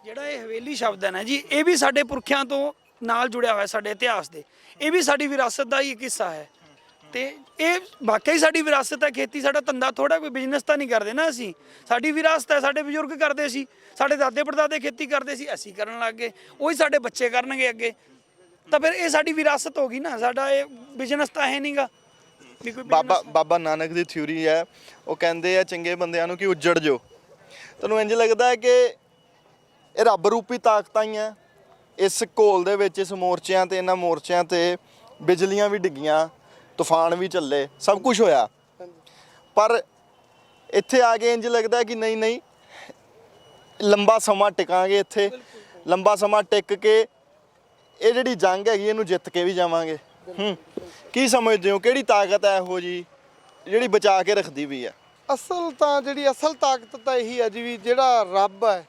ਜਿਹੜਾ ਇਹ ਹਵੇਲੀ ਸ਼ਬਦ ਹੈ ਨਾ ਜੀ, ਇਹ ਵੀ ਸਾਡੇ ਪੁਰਖਿਆਂ ਤੋਂ ਨਾਲ ਜੁੜਿਆ ਹੋਇਆ, ਸਾਡੇ ਇਤਿਹਾਸ ਦੇ। ਇਹ ਵੀ ਸਾਡੀ ਵਿਰਾਸਤ ਦਾ ਹੀ ਇੱਕ ਹਿੱਸਾ ਹੈ ਤੇ ਇਹ ਵਾਕਈ ਸਾਡੀ ਵਿਰਾਸਤ ਹੈ। ਖੇਤੀ ਸਾਡਾ ਧੰਦਾ ਥੋੜਾ, ਕੋਈ ਬਿਜ਼ਨਸ ਤਾਂ ਨਹੀਂ ਕਰਦੇ ਨਾ ਅਸੀਂ। ਸਾਡੀ ਵਿਰਾਸਤ ਹੈ। ਸਾਡੇ ਬਜ਼ੁਰਗ ਕਰਦੇ ਸੀ, ਸਾਡੇ ਦਾਦੇ ਪੜਦਾਦੇ ਖੇਤੀ ਕਰਦੇ ਸੀ, ਅਸੀਂ ਕਰਨ ਲੱਗ ਗਏ, ਉਹੀ ਸਾਡੇ ਬੱਚੇ ਕਰਨਗੇ ਅੱਗੇ। ਤਾਂ ਫਿਰ ਇਹ ਸਾਡੀ ਵਿਰਾਸਤ ਹੋ ਗਈ ਨਾ, ਸਾਡਾ ਇਹ ਬਿਜ਼ਨਸ ਤਾਂ ਹੈ ਨਹੀਂਗਾ। ਬਾਬਾ ਨਾਨਕ ਦੀ ਥਿਊਰੀ ਹੈ, ਉਹ ਕਹਿੰਦੇ ਆ ਚੰਗੇ ਬੰਦਿਆਂ ਨੂੰ ਕਿ ਉੱਜੜ ਜੋ। ਤੁਹਾਨੂੰ ਇੰਜ ਲੱਗਦਾ ਹੈ ਕਿ ਇਹ ਰੱਬ ਰੂਪੀ ਤਾਕਤਾਂ ਹੀ ਆ ਇਸ ਘੋਲ ਦੇ ਵਿੱਚ, ਇਸ ਮੋਰਚਿਆਂ ਤੇ, ਇਹਨਾਂ ਮੋਰਚਿਆਂ ਤੇ ਬਿਜਲੀਆਂ ਵੀ ਡਿੱਗੀਆਂ, ਤੂਫਾਨ ਵੀ ਚੱਲੇ, ਸਭ ਕੁਝ ਹੋਇਆ, ਪਰ ਇੱਥੇ ਆ ਕੇ ਇੰਜ ਲੱਗਦਾ ਕਿ ਨਹੀਂ ਲੰਬਾ ਸਮਾਂ ਟਿਕਾਂਗੇ ਇੱਥੇ, ਲੰਬਾ ਸਮਾਂ ਟਿਕ ਕੇ ਇਹ ਜਿਹੜੀ ਜੰਗ ਹੈਗੀ ਇਹਨੂੰ ਜਿੱਤ ਕੇ ਵੀ ਜਾਵਾਂਗੇ। ਕੀ ਸਮਝਦੇ ਹੋ, ਕਿਹੜੀ ਤਾਕਤ ਹੈ ਇਹੋ ਜੀ ਜਿਹੜੀ ਬਚਾ ਕੇ ਰੱਖਦੀ ਵੀ ਹੈ? ਅਸਲ ਤਾਕਤ ਤਾਂ ਇਹੀ ਹੈ ਜੀ, ਵੀ ਜਿਹੜਾ ਰੱਬ ਹੈ,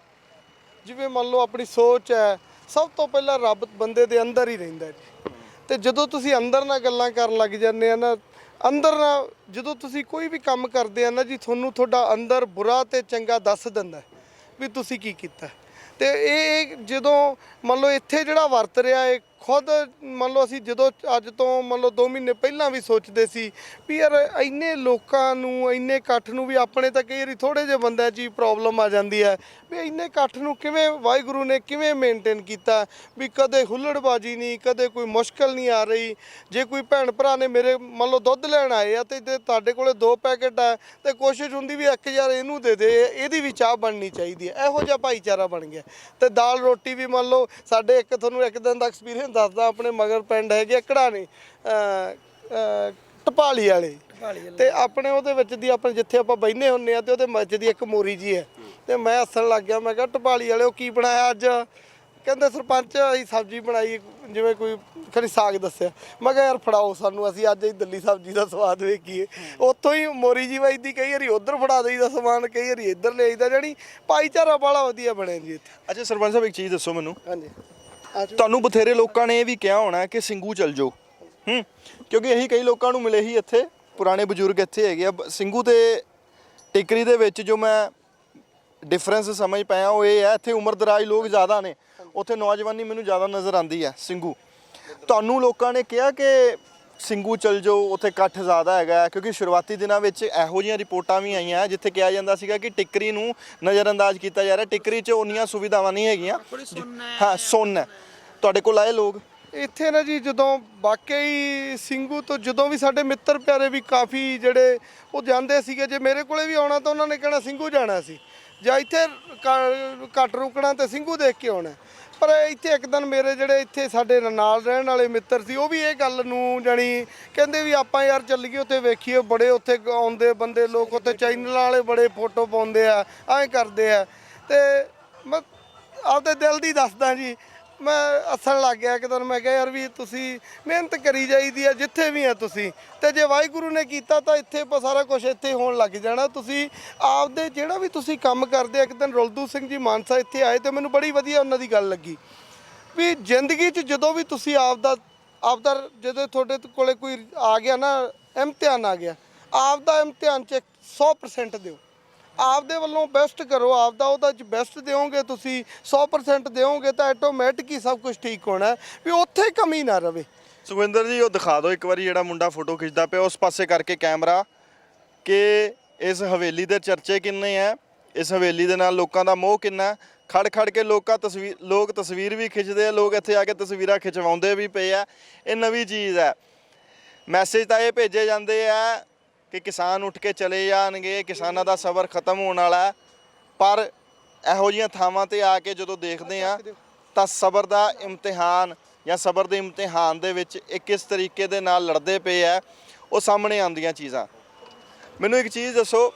ਜਿਵੇਂ ਮੰਨ ਲਓ ਆਪਣੀ ਸੋਚ ਹੈ, ਸਭ ਤੋਂ ਪਹਿਲਾਂ ਰੱਬ ਬੰਦੇ ਦੇ ਅੰਦਰ ਹੀ ਰਹਿੰਦਾ ਜੀ। ਤੇ ਜਦੋਂ ਤੁਸੀਂ ਅੰਦਰ ਨਾਲ ਗੱਲਾਂ ਕਰਨ ਲੱਗ ਜਾਂਦੇ ਆ ਨਾ, ਅੰਦਰ ਨਾਲ ਜਦੋਂ ਤੁਸੀਂ ਕੋਈ ਵੀ ਕੰਮ ਕਰਦੇ ਆ ਨਾ ਜੀ, ਤੁਹਾਨੂੰ ਤੁਹਾਡਾ ਅੰਦਰ ਬੁਰਾ ਤੇ ਚੰਗਾ ਦੱਸ ਦਿੰਦਾ ਵੀ ਤੁਸੀਂ ਕੀ ਕੀਤਾ। ਤੇ ਇਹ ਜਦੋਂ ਮੰਨ ਲਓ ਇੱਥੇ ਜਿਹੜਾ ਵਰਤ ਰਿਹਾ ਇਹ ਖੁਦ ਮੰਨ ਲਓ ਅਸੀਂ ਜਦੋਂ ਅੱਜ ਤੋਂ ਮੰਨ ਲਓ 2 ਮਹੀਨੇ ਪਹਿਲਾਂ ਵੀ ਸੋਚਦੇ ਸੀ ਵੀ ਯਾਰ ਇੰਨੇ ਲੋਕਾਂ ਨੂੰ, ਇੰਨੇ ਇਕੱਠ ਨੂੰ, ਵੀ ਆਪਣੇ ਤਾਂ ਕਈ ਵਾਰੀ ਥੋੜ੍ਹੇ ਜਿਹੇ ਬੰਦਿਆਂ 'ਚ ਹੀ ਪ੍ਰੋਬਲਮ ਆ ਜਾਂਦੀ ਹੈ ਵੀ ਇੰਨੇ ਇਕੱਠ ਨੂੰ ਕਿਵੇਂ ਵਾਹਿਗੁਰੂ ਨੇ ਕਿਵੇਂ ਮੇਨਟੇਨ ਕੀਤਾ, ਵੀ ਕਦੇ ਹੁੱਲੜਬਾਜੀ ਨਹੀਂ, ਕਦੇ ਕੋਈ ਮੁਸ਼ਕਲ ਨਹੀਂ ਆ ਰਹੀ। ਜੇ ਕੋਈ ਭੈਣ ਭਰਾ ਨੇ ਮੇਰੇ ਮੰਨ ਲਓ ਦੁੱਧ ਲੈਣ ਆਏ ਆ ਤੇ ਤੁਹਾਡੇ ਕੋਲੇ 2 ਪੈਕੇਟ ਆ ਤੇ ਕੋਸ਼ਿਸ਼ ਹੁੰਦੀ ਵੀ 1000 ਇਹਨੂੰ ਦੇ ਦੇ, ਇਹਦੀ ਵੀ ਚਾਹ ਬਣਨੀ ਚਾਹੀਦੀ ਹੈ। ਇਹੋ ਜਿਹਾ ਭਾਈਚਾਰਾ ਬਣ ਗਿਆ। ਤੇ ਦਾਲ ਰੋਟੀ ਵੀ ਮੰਨ ਲਓ ਸਾਡੇ ਤੁਹਾਨੂੰ ਇੱਕ ਦਿਨ ਦਾ ਐਕਸਪੀਰੀਅੰਸ ਦੱਸਦਾ, ਆਪਣੇ ਮਗਰ ਪਿੰਡ ਹੈਗੇ ਕੜਾਣੇ ਟਪਾਲੀ ਵਾਲੇ, ਤੇ ਆਪਣੇ ਉਹਦੇ ਵਿੱਚ ਦੀ ਆਪਣੇ ਜਿੱਥੇ ਆਪਾਂ ਬੈਠੇ ਹੁੰਦੇ ਆ ਤੇ ਉਹਦੇ ਵਿੱਚ ਦੀ ਇੱਕ ਮੋਰੀ ਜੀ ਹੈ। ਤੇ ਮੈਂ ਹੱਸਣ ਲੱਗ ਗਿਆ, ਮੈਂ ਕਿਹਾ ਟਪਾਲੀ ਵਾਲੇ ਉਹ ਕੀ ਬਣਾਇਆ ਅੱਜ? ਕਹਿੰਦੇ ਸਰਪੰਚ ਅਸੀਂ ਸਬਜ਼ੀ ਬਣਾਈ, ਜਿਵੇਂ ਕੋਈ ਖੜੀ ਸਾਗ ਦੱਸਿਆ। ਮੈਂ ਕਿਹਾ ਯਾਰ ਫੜਾਓ ਸਾਨੂੰ, ਅਸੀਂ ਅੱਜ ਦਲੀ ਸਬਜ਼ੀ ਦਾ ਸਵਾਦ ਵੇਖੀਏ। ਉੱਥੋਂ ਹੀ ਮੋਰੀ ਜੀ ਵੱਜਦੀ, ਕਈ ਵਾਰੀ ਉੱਧਰ ਫੜਾ ਦੇਈਦਾ ਸਮਾਨ, ਕਈ ਵਾਰੀ ਇੱਧਰ ਲਿਆਈਦਾ। ਜਾਣੀ ਭਾਈਚਾਰਾ ਬੜਾ ਵਧੀਆ ਬਣਿਆ ਜੀ ਇੱਥੇ। ਅੱਛਾ ਸਰਪੰਚ ਸਾਹਿਬ, ਇੱਕ ਚੀਜ਼ ਦੱਸੋ ਮੈਨੂੰ। ਹਾਂਜੀ, ਤੁਹਾਨੂੰ ਬਥੇਰੇ ਲੋਕਾਂ ਨੇ ਇਹ ਵੀ ਕਿਹਾ ਹੋਣਾ ਕਿ ਸਿੰਘੂ ਚੱਲ ਜਾਓ, ਕਿਉਂਕਿ ਇਹੀ ਕਈ ਲੋਕਾਂ ਨੂੰ ਮਿਲੇ ਹੀ ਇੱਥੇ, ਪੁਰਾਣੇ ਬਜ਼ੁਰਗ ਇੱਥੇ ਹੈਗੇ ਆ। ਸਿੰਘੂ ਤੇ ਟਿਕਰੀ ਦੇ ਵਿੱਚ ਜੋ ਮੈਂ ਡਿਫਰੈਂਸ ਸਮਝ ਪਾਇਆ ਉਹ ਇਹ ਹੈ, ਇੱਥੇ ਉਮਰ ਦਰਾਜ ਲੋਕ ਜ਼ਿਆਦਾ ਨੇ, ਉੱਥੇ ਨੌਜਵਾਨੀ ਮੈਨੂੰ ਜ਼ਿਆਦਾ ਨਜ਼ਰ ਆਉਂਦੀ ਹੈ ਸਿੰਘੂ। ਤੁਹਾਨੂੰ ਲੋਕਾਂ ਨੇ ਕਿਹਾ ਕਿ ਸਿੰਘੂ ਚੱਲ ਜਾਓ, ਉੱਥੇ ਇਕੱਠ ਜ਼ਿਆਦਾ ਹੈਗਾ? ਕਿਉਂਕਿ ਸ਼ੁਰੂਆਤੀ ਦਿਨਾਂ ਵਿੱਚ ਇਹੋ ਜਿਹੀਆਂ ਰਿਪੋਰਟਾਂ ਵੀ ਆਈਆਂ ਜਿੱਥੇ ਕਿਹਾ ਜਾਂਦਾ ਸੀਗਾ ਕਿ ਟਿਕਰੀ ਨੂੰ ਨਜ਼ਰਅੰਦਾਜ਼ ਕੀਤਾ ਜਾ ਰਿਹਾ, ਟਿਕਰੀ 'ਚ ਉਨੀਆਂ ਸੁਵਿਧਾਵਾਂ ਨਹੀਂ ਹੈਗੀਆਂ। ਹਾਂ, ਸੁੰਨ ਹੈ। ਤੁਹਾਡੇ ਕੋਲ ਆਏ ਲੋਕ ਇੱਥੇ ਨਾ ਜੀ, ਜਦੋਂ ਵਾਕਈ ਸਿੰਘੂ ਤੋਂ ਜਦੋਂ ਵੀ ਸਾਡੇ ਮਿੱਤਰ ਪਿਆਰੇ ਵੀ ਕਾਫੀ ਜਿਹੜੇ ਉਹ ਜਾਂਦੇ ਸੀਗੇ, ਜੇ ਮੇਰੇ ਕੋਲੇ ਵੀ ਆਉਣਾ ਤਾਂ ਉਹਨਾਂ ਨੇ ਕਹਿਣਾ ਸਿੰਘੂ ਜਾਣਾ ਸੀ, ਜਾਂ ਇੱਥੇ ਘੱਟ ਰੁਕਣਾ ਤੇ ਸਿੰਘੂ ਦੇਖ ਕੇ ਆਉਣਾ। ਪਰ ਇੱਥੇ ਇੱਕ ਦਿਨ ਮੇਰੇ ਜਿਹੜੇ ਇੱਥੇ ਸਾਡੇ ਨਾਲ ਰਹਿਣ ਵਾਲੇ ਮਿੱਤਰ ਸੀ ਉਹ ਵੀ ਇਹ ਗੱਲ ਨੂੰ ਜਾਣੀ ਕਹਿੰਦੇ ਵੀ ਆਪਾਂ ਯਾਰ ਚੱਲੀਏ ਉੱਥੇ ਵੇਖੀਏ, ਬੜੇ ਉੱਥੇ ਆਉਂਦੇ ਬੰਦੇ ਲੋਕ, ਉੱਥੇ ਚੈਨਲ ਵਾਲੇ ਬੜੇ ਫੋਟੋ ਪਾਉਂਦੇ ਆ, ਐਂ ਕਰਦੇ ਆ। ਤੇ ਮੈਂ ਆਪਦੇ ਦਿਲ ਦੀ ਦੱਸਦਾ ਜੀ, ਮੈਂ ਅਸਲ ਲੱਗ ਗਿਆ ਇੱਕ ਦਿਨ, ਮੈਂ ਕਿਹਾ ਯਾਰ ਵੀ ਤੁਸੀਂ ਮਿਹਨਤ ਕਰੀ ਜਾਈਦੀ ਆ ਜਿੱਥੇ ਵੀ ਆ ਤੁਸੀਂ, ਤੇ ਜੇ ਵਾਹਿਗੁਰੂ ਨੇ ਕੀਤਾ ਤਾਂ ਇੱਥੇ ਸਾਰਾ ਕੁਝ ਇੱਥੇ ਹੋਣ ਲੱਗ ਜਾਣਾ। ਤੁਸੀਂ ਆਪਦੇ ਜਿਹੜਾ ਵੀ ਤੁਸੀਂ ਕੰਮ ਕਰਦੇ, ਇੱਕ ਦਿਨ ਰੁਲਦੂ ਸਿੰਘ ਜੀ ਮਾਨਸਾ ਇੱਥੇ ਆਏ ਤੇ ਮੈਨੂੰ ਬੜੀ ਵਧੀਆ ਉਹਨਾਂ ਦੀ ਗੱਲ ਲੱਗੀ ਵੀ ਜ਼ਿੰਦਗੀ 'ਚ ਜਦੋਂ ਵੀ ਤੁਸੀਂ ਆਪਦਾ ਜਦੋਂ ਤੁਹਾਡੇ ਕੋਲੇ ਕੋਈ ਆ ਗਿਆ ਨਾ, ਇਮਤਿਹਾਨ ਆ ਗਿਆ, ਆਪਦਾ ਇਮਤਿਹਾਨ 'ਚ 100% ਦਿਓ, ਆਪਦੇ ਵੱਲੋਂ ਬੈਸਟ ਕਰੋ, ਆਪਦਾ ਉਹਦਾ 'ਚ ਬੈਸਟ ਦਿਓਗੇ ਤੁਸੀਂ, 100% ਦਿਓਗੇ ਤਾਂ ਆਟੋਮੈਟਿਕ ਹੀ ਸਭ ਕੁਝ ਠੀਕ ਹੋਣਾ ਵੀ ਉੱਥੇ ਕਮੀ ਨਾ ਰਵੇ। ਸੁਖਵਿੰਦਰ ਜੀ ਉਹ ਦਿਖਾ ਦਿਓ ਇੱਕ ਵਾਰੀ ਜਿਹੜਾ ਮੁੰਡਾ ਫੋਟੋ ਖਿੱਚਦਾ ਪਿਆ ਉਸ ਪਾਸੇ ਕਰਕੇ ਕੈਮਰਾ, ਕਿ ਇਸ ਹਵੇਲੀ ਦੇ ਚਰਚੇ ਕਿੰਨੇ ਆ, ਇਸ ਹਵੇਲੀ ਦੇ ਨਾਲ ਲੋਕਾਂ ਦਾ ਮੋਹ ਕਿੰਨਾ। ਖੜ ਖੜ ਕੇ ਲੋਕ ਤਸਵੀਰ ਵੀ ਖਿੱਚਦੇ ਆ, ਲੋਕ ਇੱਥੇ ਆ ਕੇ ਤਸਵੀਰਾਂ ਖਿਚਵਾਉਂਦੇ ਵੀ ਪਏ ਆ। ਇਹ ਨਵੀਂ ਚੀਜ਼ ਹੈ। ਮੈਸੇਜ ਤਾਂ ਇਹ ਭੇਜੇ ਜਾਂਦੇ ਆ ਕਿ ਕਿਸਾਨ ਉੱਠ ਕੇ ਚਲੇ ਜਾਣਗੇ, ਕਿਸਾਨਾਂ ਦਾ ਸਬਰ ਖਤਮ ਹੋਣ ਵਾਲਾ, ਪਰ ਇਹੋ ਜਿਹੀਆਂ ਥਾਵਾਂ ਤੇ ਆ ਕੇ ਜਦੋਂ ਦੇਖਦੇ ਆ ਤਾਂ ਸਬਰ ਦਾ ਇਮਤਿਹਾਨ ਜਾਂ ਸਬਰ ਦੇ ਇਮਤਿਹਾਨ ਦੇ ਵਿੱਚ ਇਹ ਕਿਸ ਤਰੀਕੇ ਦੇ ਨਾਲ ਲੜਦੇ ਪਏ ਆ, ਉਹ ਸਾਹਮਣੇ ਆਉਂਦੀਆਂ ਚੀਜ਼ਾਂ। ਮੈਨੂੰ ਇੱਕ ਚੀਜ਼ ਦੱਸੋ,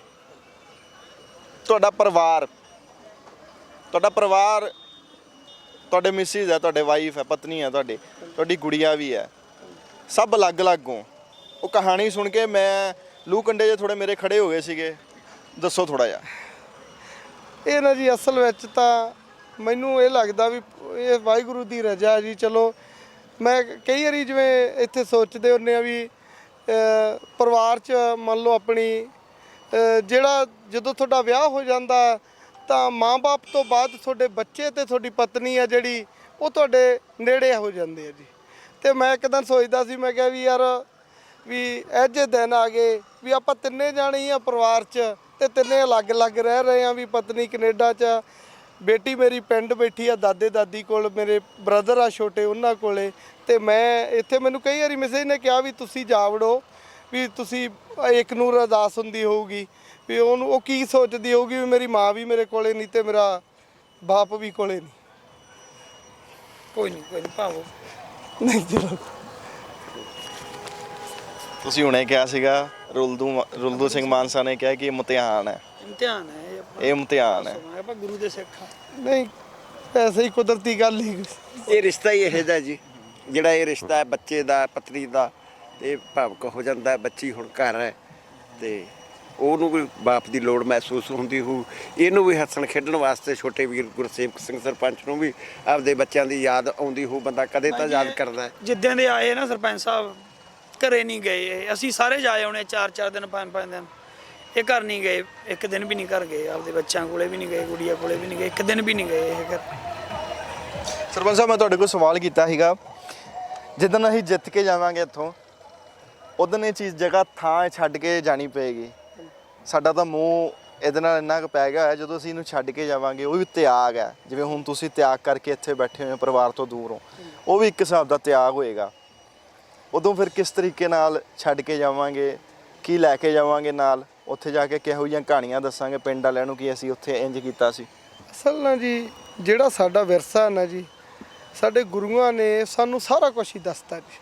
ਤੁਹਾਡਾ ਪਰਿਵਾਰ ਤੁਹਾਡੇ ਮਿਸਿਸ ਹੈ, ਤੁਹਾਡੇ ਵਾਈਫ ਹੈ, ਪਤਨੀ ਹੈ, ਤੁਹਾਡੀ ਗੁੜੀਆ ਵੀ ਹੈ, ਸਭ ਅਲੱਗ-ਅਲੱਗ ਹੋ। ਉਹ ਕਹਾਣੀ ਸੁਣ ਕੇ ਮੈਂ ਲੂ ਕੰਡੇ ਜੇ ਥੋੜੇ ਮੇਰੇ ਖੜੇ ਹੋ ਗਏ ਸੀਗੇ, ਦੱਸੋ ਥੋੜਾ ਜਿਹਾ। ਇਹ ਨਾ ਜੀ ਅਸਲ ਵਿੱਚ ਤਾਂ ਮੈਨੂੰ ਇਹ ਲੱਗਦਾ ਵੀ ਇਹ ਵਾਹਿਗੁਰੂ ਦੀ ਰਜ਼ਾ ਜੀ। ਚਲੋ ਮੈਂ ਕਈ ਵਾਰੀ ਜਿਵੇਂ ਇੱਥੇ ਸੋਚਦੇ ਹੁੰਦੇ ਆ ਵੀ ਪਰਿਵਾਰ 'ਚ ਮੰਨ ਲਓ ਆਪਣੀ ਜਿਹੜਾ ਜਦੋਂ ਤੁਹਾਡਾ ਵਿਆਹ ਹੋ ਜਾਂਦਾ ਤਾਂ ਮਾਂ-ਬਾਪ ਤੋਂ ਬਾਅਦ ਤੁਹਾਡੇ ਬੱਚੇ ਤੇ ਤੁਹਾਡੀ ਪਤਨੀ ਆ ਜਿਹੜੀ ਉਹ ਤੁਹਾਡੇ ਨੇੜੇ ਹੋ ਜਾਂਦੇ ਆ ਜੀ। ਤੇ ਮੈਂ ਇੱਕ ਦਿਨ ਸੋਚਦਾ ਸੀ, ਮੈਂ ਕਿਹਾ ਵੀ ਯਾਰ ਵੀ ਇਹ ਜਿਹੇ ਦਿਨ ਆ ਗਏ ਵੀ ਆਪਾਂ ਤਿੰਨੇ ਜਾਣੇ ਹੀ ਆ ਪਰਿਵਾਰ 'ਚ ਤੇ ਤਿੰਨੇ ਅਲੱਗ-ਅਲੱਗ ਰਹਿ ਰਹੇ ਆ, ਵੀ ਪਤਨੀ ਕੈਨੇਡਾ 'ਚ, ਬੇਟੀ ਮੇਰੀ ਪਿੰਡ ਬੈਠੀ ਆ ਦਾਦੇ ਦਾਦੀ ਕੋਲ, ਮੇਰੇ ਬ੍ਰਦਰ ਆ ਛੋਟੇ ਉਹਨਾਂ ਕੋਲੇ, ਤੇ ਮੈਂ ਇੱਥੇ। ਮੈਨੂੰ ਕਈ ਵਾਰੀ ਮਿਸੇਜ ਨੇ ਕਿਹਾ ਵੀ ਤੁਸੀਂ ਜਾ ਵੜੋ, ਵੀ ਤੁਸੀਂ ਇੱਕ ਨੂੰ ਅਰਦਾਸ ਹੁੰਦੀ ਹੋਊਗੀ ਵੀ ਉਹਨੂੰ ਉਹ ਕੀ ਸੋਚਦੀ ਹੋਊਗੀ ਵੀ ਮੇਰੀ ਮਾਂ ਵੀ ਮੇਰੇ ਕੋਲੇ ਨਹੀਂ ਤੇ ਮੇਰਾ ਬਾਪ ਵੀ ਕੋਲੇ ਨਹੀਂ। ਕੋਈ ਨਹੀਂ ਭਾਵੋ ਨਹੀਂ ਚਲੋ ਤੁਸੀਂ ਹੁਣੇ ਕਿਹਾ ਸੀਗਾ ਰੁਲਦੂ ਸਿੰਘ ਮਾਨਸਾ ਨੇ ਕਿਹਾ ਕਿ ਇਹ ਇਮਤਿਹਾਨ ਹੈ, ਇਮਤਿਹਾਨ ਹੈ ਇਹ ਇਮਤਿਹਾਨ ਹੈ। ਆਪਾਂ ਗੁਰੂ ਦੇ ਸਿੱਖ ਹਾਂ। ਨਹੀਂ ਐਸੇ ਹੀ ਕੁਦਰਤੀ ਗੱਲ ਹੀ। ਇਹ ਰਿਸ਼ਤਾ ਹੀ ਇਹੋ ਜਿਹਾ ਜੀ, ਜਿਹੜਾ ਇਹ ਰਿਸ਼ਤਾ ਹੈ ਬੱਚੇ ਦਾ ਪਤਨੀ ਦਾ, ਤੇ ਭਾਵਕ ਹੋ ਜਾਂਦਾ। ਬੱਚੀ ਹੁਣ ਘਰ ਹੈ ਤੇ ਉਹਨੂੰ ਵੀ ਬਾਪ ਦੀ ਲੋੜ ਮਹਿਸੂਸ ਹੁੰਦੀ ਹੋਊ, ਇਹਨੂੰ ਵੀ ਹੱਸਣ ਖੇਡਣ ਵਾਸਤੇ ਛੋਟੇ ਵੀਰ ਗੁਰਸੇਵਕ ਸਿੰਘ ਸਰਪੰਚ ਨੂੰ ਵੀ ਆਪਦੇ ਬੱਚਿਆਂ ਦੀ ਯਾਦ ਆਉਂਦੀ ਹੋਊ। ਬੰਦਾ ਕਦੇ ਤਾਂ ਯਾਦ ਕਰਦਾ ਹੈ। ਜਿੱਦਾਂ ਦੇ ਆਏ ਨਾ ਸਰਪੰਚ ਸਾਹਿਬ, ਘਰੇ ਨਹੀਂ ਗਏ, ਅਸੀਂ ਸਾਰੇ ਜਾ ਆਉਣੇ 4-4 ਦਿਨ 5-5 ਦਿਨ, ਇਹ ਘਰ ਨਹੀਂ ਗਏ, ਇੱਕ ਦਿਨ ਵੀ ਨਹੀਂ ਘਰ ਗਏ, ਆਪਦੇ ਬੱਚਿਆਂ ਕੋਲੇ ਵੀ ਨਹੀਂ ਗਏ, ਗੁੜੀਆ ਕੋਲੇ ਵੀ ਨਹੀਂ ਗਏ, ਇੱਕ ਦਿਨ ਵੀ ਨਹੀਂ ਗਏ ਇਹ ਘਰ। ਸਰਪੰਚ ਸਾਹਿਬ ਮੈਂ ਤੁਹਾਡੇ ਕੋਲ ਸਵਾਲ ਕੀਤਾ ਸੀਗਾ, ਜਿੱਦਣ ਅਸੀਂ ਜਿੱਤ ਕੇ ਜਾਵਾਂਗੇ ਇੱਥੋਂ ਉਦੋਂ ਇਹ ਚੀਜ਼ ਜਗ੍ਹਾ ਥਾਂ ਛੱਡ ਕੇ ਜਾਣੀ ਪਏਗੀ। ਸਾਡਾ ਤਾਂ ਮੋਹ ਇਹਦੇ ਨਾਲ ਇੰਨਾ ਕੁ ਪੈ ਗਿਆ ਹੋਇਆ, ਜਦੋਂ ਅਸੀਂ ਇਹਨੂੰ ਛੱਡ ਕੇ ਜਾਵਾਂਗੇ ਉਹ ਵੀ ਤਿਆਗ ਹੈ। ਜਿਵੇਂ ਹੁਣ ਤੁਸੀਂ ਤਿਆਗ ਕਰਕੇ ਇੱਥੇ ਬੈਠੇ ਹੋਏ ਹੋ ਪਰਿਵਾਰ ਤੋਂ ਦੂਰ ਹੋ, ਉਹ ਵੀ ਇੱਕ ਹਿਸਾਬ ਦਾ ਤਿਆਗ ਹੋਏਗਾ। ਉਦੋਂ ਫਿਰ ਕਿਸ ਤਰੀਕੇ ਨਾਲ ਛੱਡ ਕੇ ਜਾਵਾਂਗੇ, ਕੀ ਲੈ ਕੇ ਜਾਵਾਂਗੇ ਨਾਲ, ਉੱਥੇ ਜਾ ਕੇ ਕਿਹੋ ਜਿਹੀਆਂ ਕਹਾਣੀਆਂ ਦੱਸਾਂਗੇ ਪਿੰਡ ਵਾਲਿਆਂ ਨੂੰ ਕਿ ਅਸੀਂ ਉੱਥੇ ਇੰਜ ਕੀਤਾ ਸੀ। ਅਸਲ ਨਾ ਜੀ ਜਿਹੜਾ ਸਾਡਾ ਵਿਰਸਾ ਨਾ ਜੀ, ਸਾਡੇ ਗੁਰੂਆਂ ਨੇ ਸਾਨੂੰ ਸਾਰਾ ਕੁਝ ਹੀ ਦੱਸਤਾ ਜੀ।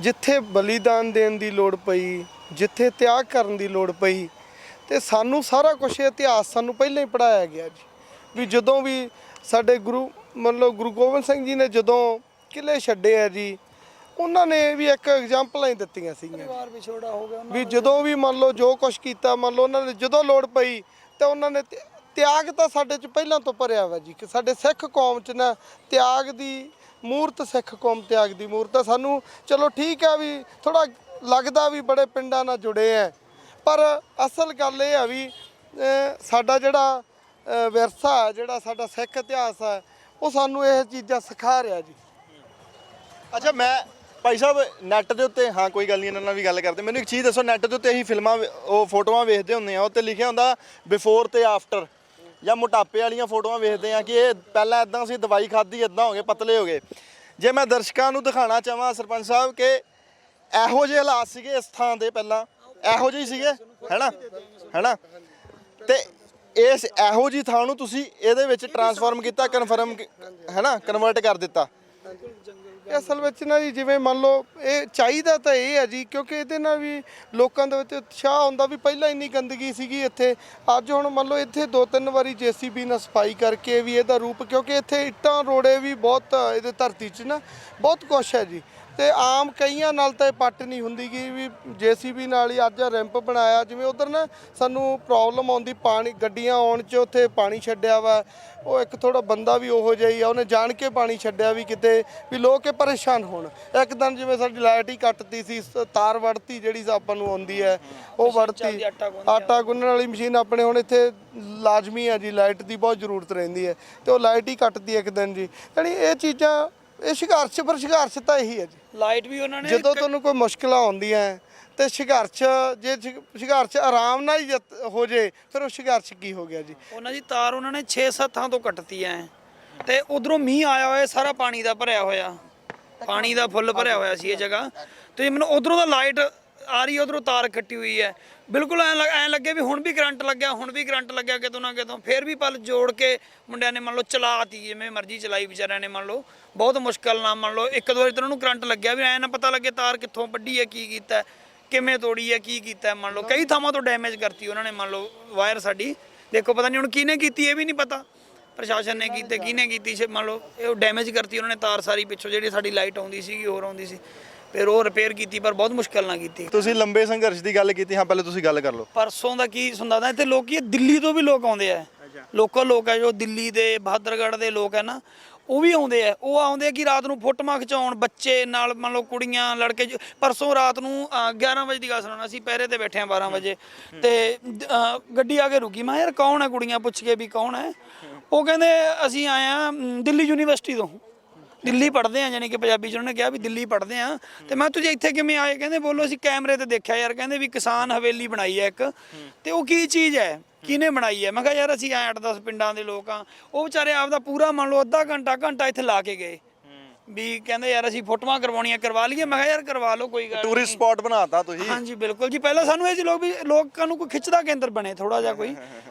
ਜਿੱਥੇ ਬਲੀਦਾਨ ਦੇਣ ਦੀ ਲੋੜ ਪਈ, ਜਿੱਥੇ ਤਿਆਗ ਕਰਨ ਦੀ ਲੋੜ ਪਈ, ਤੇ ਸਾਨੂੰ ਸਾਰਾ ਕੁਝ ਇਤਿਹਾਸ ਸਾਨੂੰ ਪਹਿਲਾਂ ਹੀ ਪੜ੍ਹਾਇਆ ਗਿਆ ਜੀ। ਵੀ ਜਦੋਂ ਵੀ ਸਾਡੇ ਗੁਰੂ ਮਤਲਬ ਗੁਰੂ ਗੋਬਿੰਦ ਸਿੰਘ ਜੀ ਨੇ ਜਦੋਂ ਕਿਲੇ ਛੱਡੇ ਆ ਜੀ, ਉਹਨਾਂ ਨੇ ਵੀ ਇੱਕ ਐਗਜ਼ਾਮਪਲਾਂ ਹੀ ਦਿੱਤੀਆਂ ਸੀਗੀਆਂ ਪਰਿਵਾਰ ਵਿਛੋੜਾ ਹੋ ਗਿਆ ਵੀ ਜਦੋਂ ਵੀ ਮੰਨ ਲਓ ਜੋ ਕੁਛ ਕੀਤਾ, ਮੰਨ ਲਓ ਉਹਨਾਂ ਨੇ ਜਦੋਂ ਲੋੜ ਪਈ ਤਾਂ ਉਹਨਾਂ ਨੇ ਤਿਆਗ ਤਾਂ ਸਾਡੇ 'ਚ ਪਹਿਲਾਂ ਤੋਂ ਭਰਿਆ ਵਾ ਜੀ। ਕਿ ਸਾਡੇ ਸਿੱਖ ਕੌਮ 'ਚ ਨਾ ਤਿਆਗ ਦੀ ਮੂਰਤ, ਸਿੱਖ ਕੌਮ ਤਿਆਗ ਦੀ ਮੂਰਤ ਆ। ਸਾਨੂੰ ਚਲੋ ਠੀਕ ਆ ਵੀ ਥੋੜਾ ਲੱਗਦਾ ਵੀ ਬੜੇ ਪਿੰਡਾਂ ਨਾਲ ਜੁੜੇ ਆ, ਪਰ ਅਸਲ ਗੱਲ ਇਹ ਆ ਵੀ ਸਾਡਾ ਜਿਹੜਾ ਵਿਰਸਾ, ਜਿਹੜਾ ਸਾਡਾ ਸਿੱਖ ਇਤਿਹਾਸ ਆ, ਉਹ ਸਾਨੂੰ ਇਹ ਚੀਜ਼ਾਂ ਸਿਖਾ ਰਿਹਾ ਜੀ। ਅੱਛਾ ਮੈਂ ਭਾਈ ਸਾਹਿਬ ਨੈੱਟ ਦੇ ਉੱਤੇ, ਹਾਂ ਕੋਈ ਗੱਲ ਨਹੀਂ ਇਹਨਾਂ ਨਾਲ ਵੀ ਗੱਲ ਕਰਦੇ, ਮੈਨੂੰ ਇੱਕ ਚੀਜ਼ ਦੱਸੋ, ਨੈੱਟ ਦੇ ਉੱਤੇ ਅਸੀਂ ਫਿਲਮਾਂ ਉਹ ਫੋਟੋਆਂ ਵੇਖਦੇ ਹੁੰਦੇ ਆ, ਉੱਤੇ ਲਿਖਿਆ ਹੁੰਦਾ ਬਿਫੋਰ ਤੇ ਆਫਟਰ, ਜਾਂ ਮੋਟਾਪੇ ਵਾਲੀਆਂ ਫੋਟੋਆਂ ਵੇਖਦੇ ਆ ਕਿ ਇਹ ਪਹਿਲਾਂ ਇਦਾਂ ਸੀ, ਦਵਾਈ ਖਾਧੀ ਇਦਾਂ ਹੋ ਗਏ, ਪਤਲੇ ਹੋ ਗਏ। ਜੇ ਮੈਂ ਦਰਸ਼ਕਾਂ ਨੂੰ ਦਿਖਾਉਣਾ ਚਾਹਾਂ ਸਰਪੰਚ ਸਾਹਿਬ ਕਿ ਇਹੋ ਜਿਹੇ ਹਾਲਾਤ ਸੀਗੇ ਇਸ ਥਾਂ ਦੇ ਪਹਿਲਾਂ, ਇਹੋ ਜਿਹੇ ਸੀਗੇ, ਹੈਨਾ, ਤੇ ਇਸ ਇਹੋ ਜੀ ਥਾਂ ਨੂੰ ਤੁਸੀਂ ਇਹਦੇ ਵਿੱਚ ਟਰਾਂਸਫਾਰਮ ਕੀਤਾ, ਕਨਫਰਮ ਹੈ ਨਾ, ਕਨਵਰਟ ਕਰ ਦਿੱਤਾ। ਇਹ ਅਸਲ ਵਿੱਚ ਨਾ ਜੀ ਜਿਵੇਂ ਮੰਨ ਲਓ ਇਹ ਚਾਹੀਦਾ ਤਾਂ ਇਹ ਹੈ ਜੀ, ਕਿਉਂਕਿ ਇਹਦੇ ਨਾਲ ਵੀ ਲੋਕਾਂ ਦੇ ਵਿੱਚ ਉਤਸ਼ਾਹ ਹੁੰਦਾ ਵੀ ਪਹਿਲਾਂ ਇੰਨੀ ਗੰਦਗੀ ਸੀਗੀ ਇੱਥੇ, ਅੱਜ ਹੁਣ ਮੰਨ ਲਓ ਇੱਥੇ 2-3 ਵਾਰੀ JCB ਨਾਲ ਸਫਾਈ ਕਰਕੇ ਵੀ ਇਹਦਾ ਰੂਪ, ਕਿਉਂਕਿ ਇੱਥੇ ਇੱਟਾਂ ਰੋੜੇ ਵੀ ਬਹੁਤ ਇਹਦੇ ਧਰਤੀ 'ਚ ਨਾ ਬਹੁਤ ਕੁਛ ਹੈ ਜੀ, ਤੇ ਆਮ ਕਈਆਂ ਨਾਲ ਤਾਂ ਇਹ ਪੱਟ ਨਹੀਂ ਹੁੰਦੀ ਗੀ ਵੀ JCB ਨਾਲ ਹੀ ਅੱਜ ਰੈਂਪ ਬਣਾਇਆ। ਜਿਵੇਂ ਉਧਰ ਨਾ ਸਾਨੂੰ ਪ੍ਰੋਬਲਮ ਆਉਂਦੀ ਪਾਣੀ ਗੱਡੀਆਂ ਆਉਣ 'ਚ, ਉੱਥੇ ਪਾਣੀ ਛੱਡਿਆ ਵਾ, ਉਹ ਇੱਕ ਥੋੜਾ ਬੰਦਾ ਵੀ ਉਹੋ ਜਿਹਾ ਹੀ ਆ, ਉਹਨੇ ਜਾਣ ਕੇ ਪਾਣੀ ਛੱਡਿਆ ਵੀ ਕਿਤੇ ਵੀ ਲੋਕ ਇਹ ਪਰੇਸ਼ਾਨ ਹੋਣ। ਇੱਕ ਦਿਨ ਜਿਵੇਂ ਸਾਡੀ ਲਾਈਟ ਹੀ ਕੱਟਤੀ ਸੀ, ਤਾਰ ਵੜਤੀ ਜਿਹੜੀ ਆਪਾਂ ਨੂੰ ਆਉਂਦੀ ਹੈ ਉਹ ਵੜਤੀ, ਆਟਾ ਗੁੰਨਣ ਵਾਲੀ ਮਸ਼ੀਨ ਆਪਣੇ ਹੁਣ ਇੱਥੇ ਲਾਜ਼ਮੀ ਹੈ ਜੀ, ਲਾਈਟ ਦੀ ਬਹੁਤ ਜ਼ਰੂਰਤ ਰਹਿੰਦੀ ਹੈ, ਤੇ ਉਹ ਲਾਈਟ ਹੀ ਕੱਟਤੀ ਇੱਕ ਦਿਨ ਜੀ। ਯਾਨੀ ਇਹ ਚੀਜ਼ਾਂ ਇਹ ਸੰਘਰਸ਼ ਪਰ ਸੰਘਰਸ਼ ਤਾਂ ਇਹੀ ਹੈ ਜੀ, ਲਾਈਟ ਵੀ ਉਹਨਾਂ ਨੇ ਜਦੋਂ ਤੁਹਾਨੂੰ ਕੋਈ ਮੁਸ਼ਕਲਾਂ ਆਉਂਦੀਆਂ ਤੇ ਸੰਘਰਸ਼, ਜੇ ਸੰਘਰਸ਼ ਆਰਾਮ ਨਾਲ ਹੀ ਹੋ ਜੇ ਫਿਰ ਉਹ ਸੰਘਰਸ਼ ਕੀ ਹੋ ਗਿਆ ਜੀ। ਉਹਨਾਂ ਦੀ ਤਾਰ ਉਹਨਾਂ ਨੇ 6-7 ਥਾਂ ਤੋਂ ਕੱਟਤੀ ਐ, ਤੇ ਉਧਰੋਂ ਮੀਂਹ ਆਇਆ ਹੋਇਆ, ਸਾਰਾ ਪਾਣੀ ਦਾ ਭਰਿਆ ਹੋਇਆ, ਪਾਣੀ ਦਾ ਫੁੱਲ ਭਰਿਆ ਹੋਇਆ ਸੀ ਇਹ ਜਗ੍ਹਾ, ਤੇ ਮੈਨੂੰ ਉਧਰੋਂ ਦਾ ਲਾਈਟ ਆ ਰਹੀ, ਉਧਰੋਂ ਤਾਰ ਕੱਟੀ ਹੋਈ ਹੈ, ਬਿਲਕੁਲ ਐਂ ਲੱਗੇ ਵੀ ਹੁਣ ਵੀ ਕਰੰਟ ਲੱਗਿਆ, ਹੁਣ ਵੀ ਕਰੰਟ ਲੱਗਿਆ ਕਿਤੋਂ ਨਾ ਕਿਤੋਂ। ਫਿਰ ਵੀ ਪਲ ਜੋੜ ਕੇ ਮੁੰਡਿਆਂ ਨੇ ਮੰਨ ਲਓ ਚਲਾਤੀ, ਜਿਵੇਂ ਮਰਜ਼ੀ ਚਲਾਈ ਵਿਚਾਰਿਆਂ ਨੇ, ਮੰਨ ਲਓ ਬਹੁਤ ਮੁਸ਼ਕਲ ਨਾਲ, ਮੰਨ ਲਓ ਇੱਕ ਦੋ ਵਾਰੀ ਤਾਂ ਉਹਨਾਂ ਨੂੰ ਕਰੰਟ ਲੱਗਿਆ ਵੀ ਐਂ ਨਾ ਪਤਾ ਲੱਗੇ ਤਾਰ ਕਿੱਥੋਂ ਵੱਢੀ ਹੈ, ਕੀ ਕੀਤਾ, ਕਿਵੇਂ ਤੋੜੀ ਹੈ, ਕੀ ਕੀਤਾ। ਮੰਨ ਲਓ ਕਈ ਥਾਵਾਂ ਤੋਂ ਡੈਮੇਜ ਕਰਤੀ ਉਹਨਾਂ ਨੇ, ਮੰਨ ਲਓ ਵਾਇਰ ਸਾਡੀ ਦੇਖੋ, ਪਤਾ ਨਹੀਂ ਹੁਣ ਕਿਹਨੇ ਕੀਤੀ, ਇਹ ਵੀ ਨਹੀਂ ਪਤਾ, ਪ੍ਰਸ਼ਾਸਨ ਨੇ ਕੀਤੀ ਕਿਹਨੇ ਕੀਤੀ, ਮੰਨ ਲਓ ਇਹ ਡੈਮੇਜ ਕਰਤੀ ਉਹਨਾਂ ਨੇ ਤਾਰ ਸਾਰੀ ਪਿੱਛੋਂ, ਜਿਹੜੀ ਸਾਡੀ ਲਾਈਟ ਆਉਂਦੀ ਸੀਗੀ ਹੋਰ ਆਉਂਦੀ ਸੀ, ਫਿਰ ਉਹ ਰਿਪੇਅਰ ਕੀਤੀ, ਪਰ ਬਹੁਤ ਮੁਸ਼ਕਲ ਨਾਲ ਕੀਤੀ। ਤੁਸੀਂ ਲੰਬੇ ਸੰਘਰਸ਼ ਦੀ ਗੱਲ ਕੀਤੀ, ਹਾਂ ਪਹਿਲੇ ਤੁਸੀਂ ਗੱਲ ਕਰ ਲਓ। ਪਰਸੋਂ ਦਾ ਕੀ ਸੁਣਦਾ ਤਾਂ ਇੱਥੇ ਲੋਕੀ ਦਿੱਲੀ ਤੋਂ ਵੀ ਲੋਕ ਆਉਂਦੇ ਆ, ਲੋਕਲ ਲੋਕ ਹੈ ਜੋ ਦਿੱਲੀ ਦੇ ਬਹਾਦਰਗੜ੍ਹ ਦੇ ਲੋਕ ਹੈ ਨਾ, ਉਹ ਵੀ ਆਉਂਦੇ ਆ। ਉਹ ਆਉਂਦੇ ਆ ਕਿ ਰਾਤ ਨੂੰ ਫੋਟੋਆਂ ਖਿਚਾਉਣ, ਬੱਚੇ ਨਾਲ ਮੰਨ ਲਓ ਕੁੜੀਆਂ ਲੜਕੇ। ਪਰਸੋਂ ਰਾਤ ਨੂੰ 11 ਵਜੇ ਦੀ ਗੱਲ ਸੁਣਾਉਣਾ, ਅਸੀਂ ਪਹਿਰੇ ਤੇ ਬੈਠੇ ਆ 12 ਵਜੇ, ਤੇ ਗੱਡੀ ਆ ਕੇ ਰੁਕੀ। ਮੈਂ ਯਾਰ ਕੌਣ ਹੈ, ਕੁੜੀਆਂ ਪੁੱਛ ਕੇ ਵੀ ਕੌਣ ਹੈ, ਉਹ ਕਹਿੰਦੇ ਅਸੀਂ ਆਏ ਆ ਦਿੱਲੀ ਯੂਨੀਵਰਸਿਟੀ ਤੋਂ, ਦਿੱਲੀ ਪੜ੍ਹਦੇ ਆ, ਜਾਨੀ ਕਿ ਪੰਜਾਬੀ 'ਚ ਉਹਨਾਂ ਨੇ ਕਿਹਾ ਵੀ ਦਿੱਲੀ ਪੜ੍ਹਦੇ ਆ। ਤੇ ਮੈਂ ਤੁਸੀਂ ਇੱਥੇ ਕਿਵੇਂ ਆਏ, ਕਹਿੰਦੇ ਬੋਲੋ ਅਸੀਂ ਕੈਮਰੇ ਤੇ ਦੇਖਿਆ ਯਾਰ, ਕਹਿੰਦੇ ਵੀ ਕਿਸਾਨ ਹਵੇਲੀ ਬਣਾਈ ਹੈ ਇੱਕ, ਤੇ ਉਹ ਕੀ ਚੀਜ਼ ਹੈ, ਕਿਹਨੇ ਬਣਾਈ ਹੈ। ਮੈਂ ਕਿਹਾ ਯਾਰ ਅਸੀਂ 8-10 ਪਿੰਡਾਂ ਦੇ ਲੋਕ ਆ। ਉਹ ਵਿਚਾਰੇ ਆਪਦਾ ਪੂਰਾ ਮੰਨ ਲਓ ਅੱਧਾ ਘੰਟਾ ਇੱਥੇ ਲਾ ਕੇ ਗਏ, ਵੀ ਕਹਿੰਦੇ ਯਾਰ ਅਸੀਂ ਫੋਟੋਆਂ ਕਰਵਾਉਣੀਆਂ, ਕਰਵਾ ਲਈਏ। ਮੈਂ ਕਿਹਾ ਯਾਰ ਕਰਵਾ ਲਓ, ਕੋਈ ਗੱਲ, ਟੂਰਿਸਟ ਸਪੌਟ ਬਣਾਤਾ ਤੁਸੀਂ। ਹਾਂਜੀ ਬਿਲਕੁਲ ਜੀ। ਪਹਿਲਾਂ ਸਾਨੂੰ ਇਹ ਸੀ ਲੋਕ ਵੀ ਲੋਕਾਂ ਨੂੰ ਕੋਈ ਖਿੱਚਦਾ ਕੇਂਦਰ ਬਣੇ ਥੋੜਾ ਜਿਹਾ ਕੋਈ,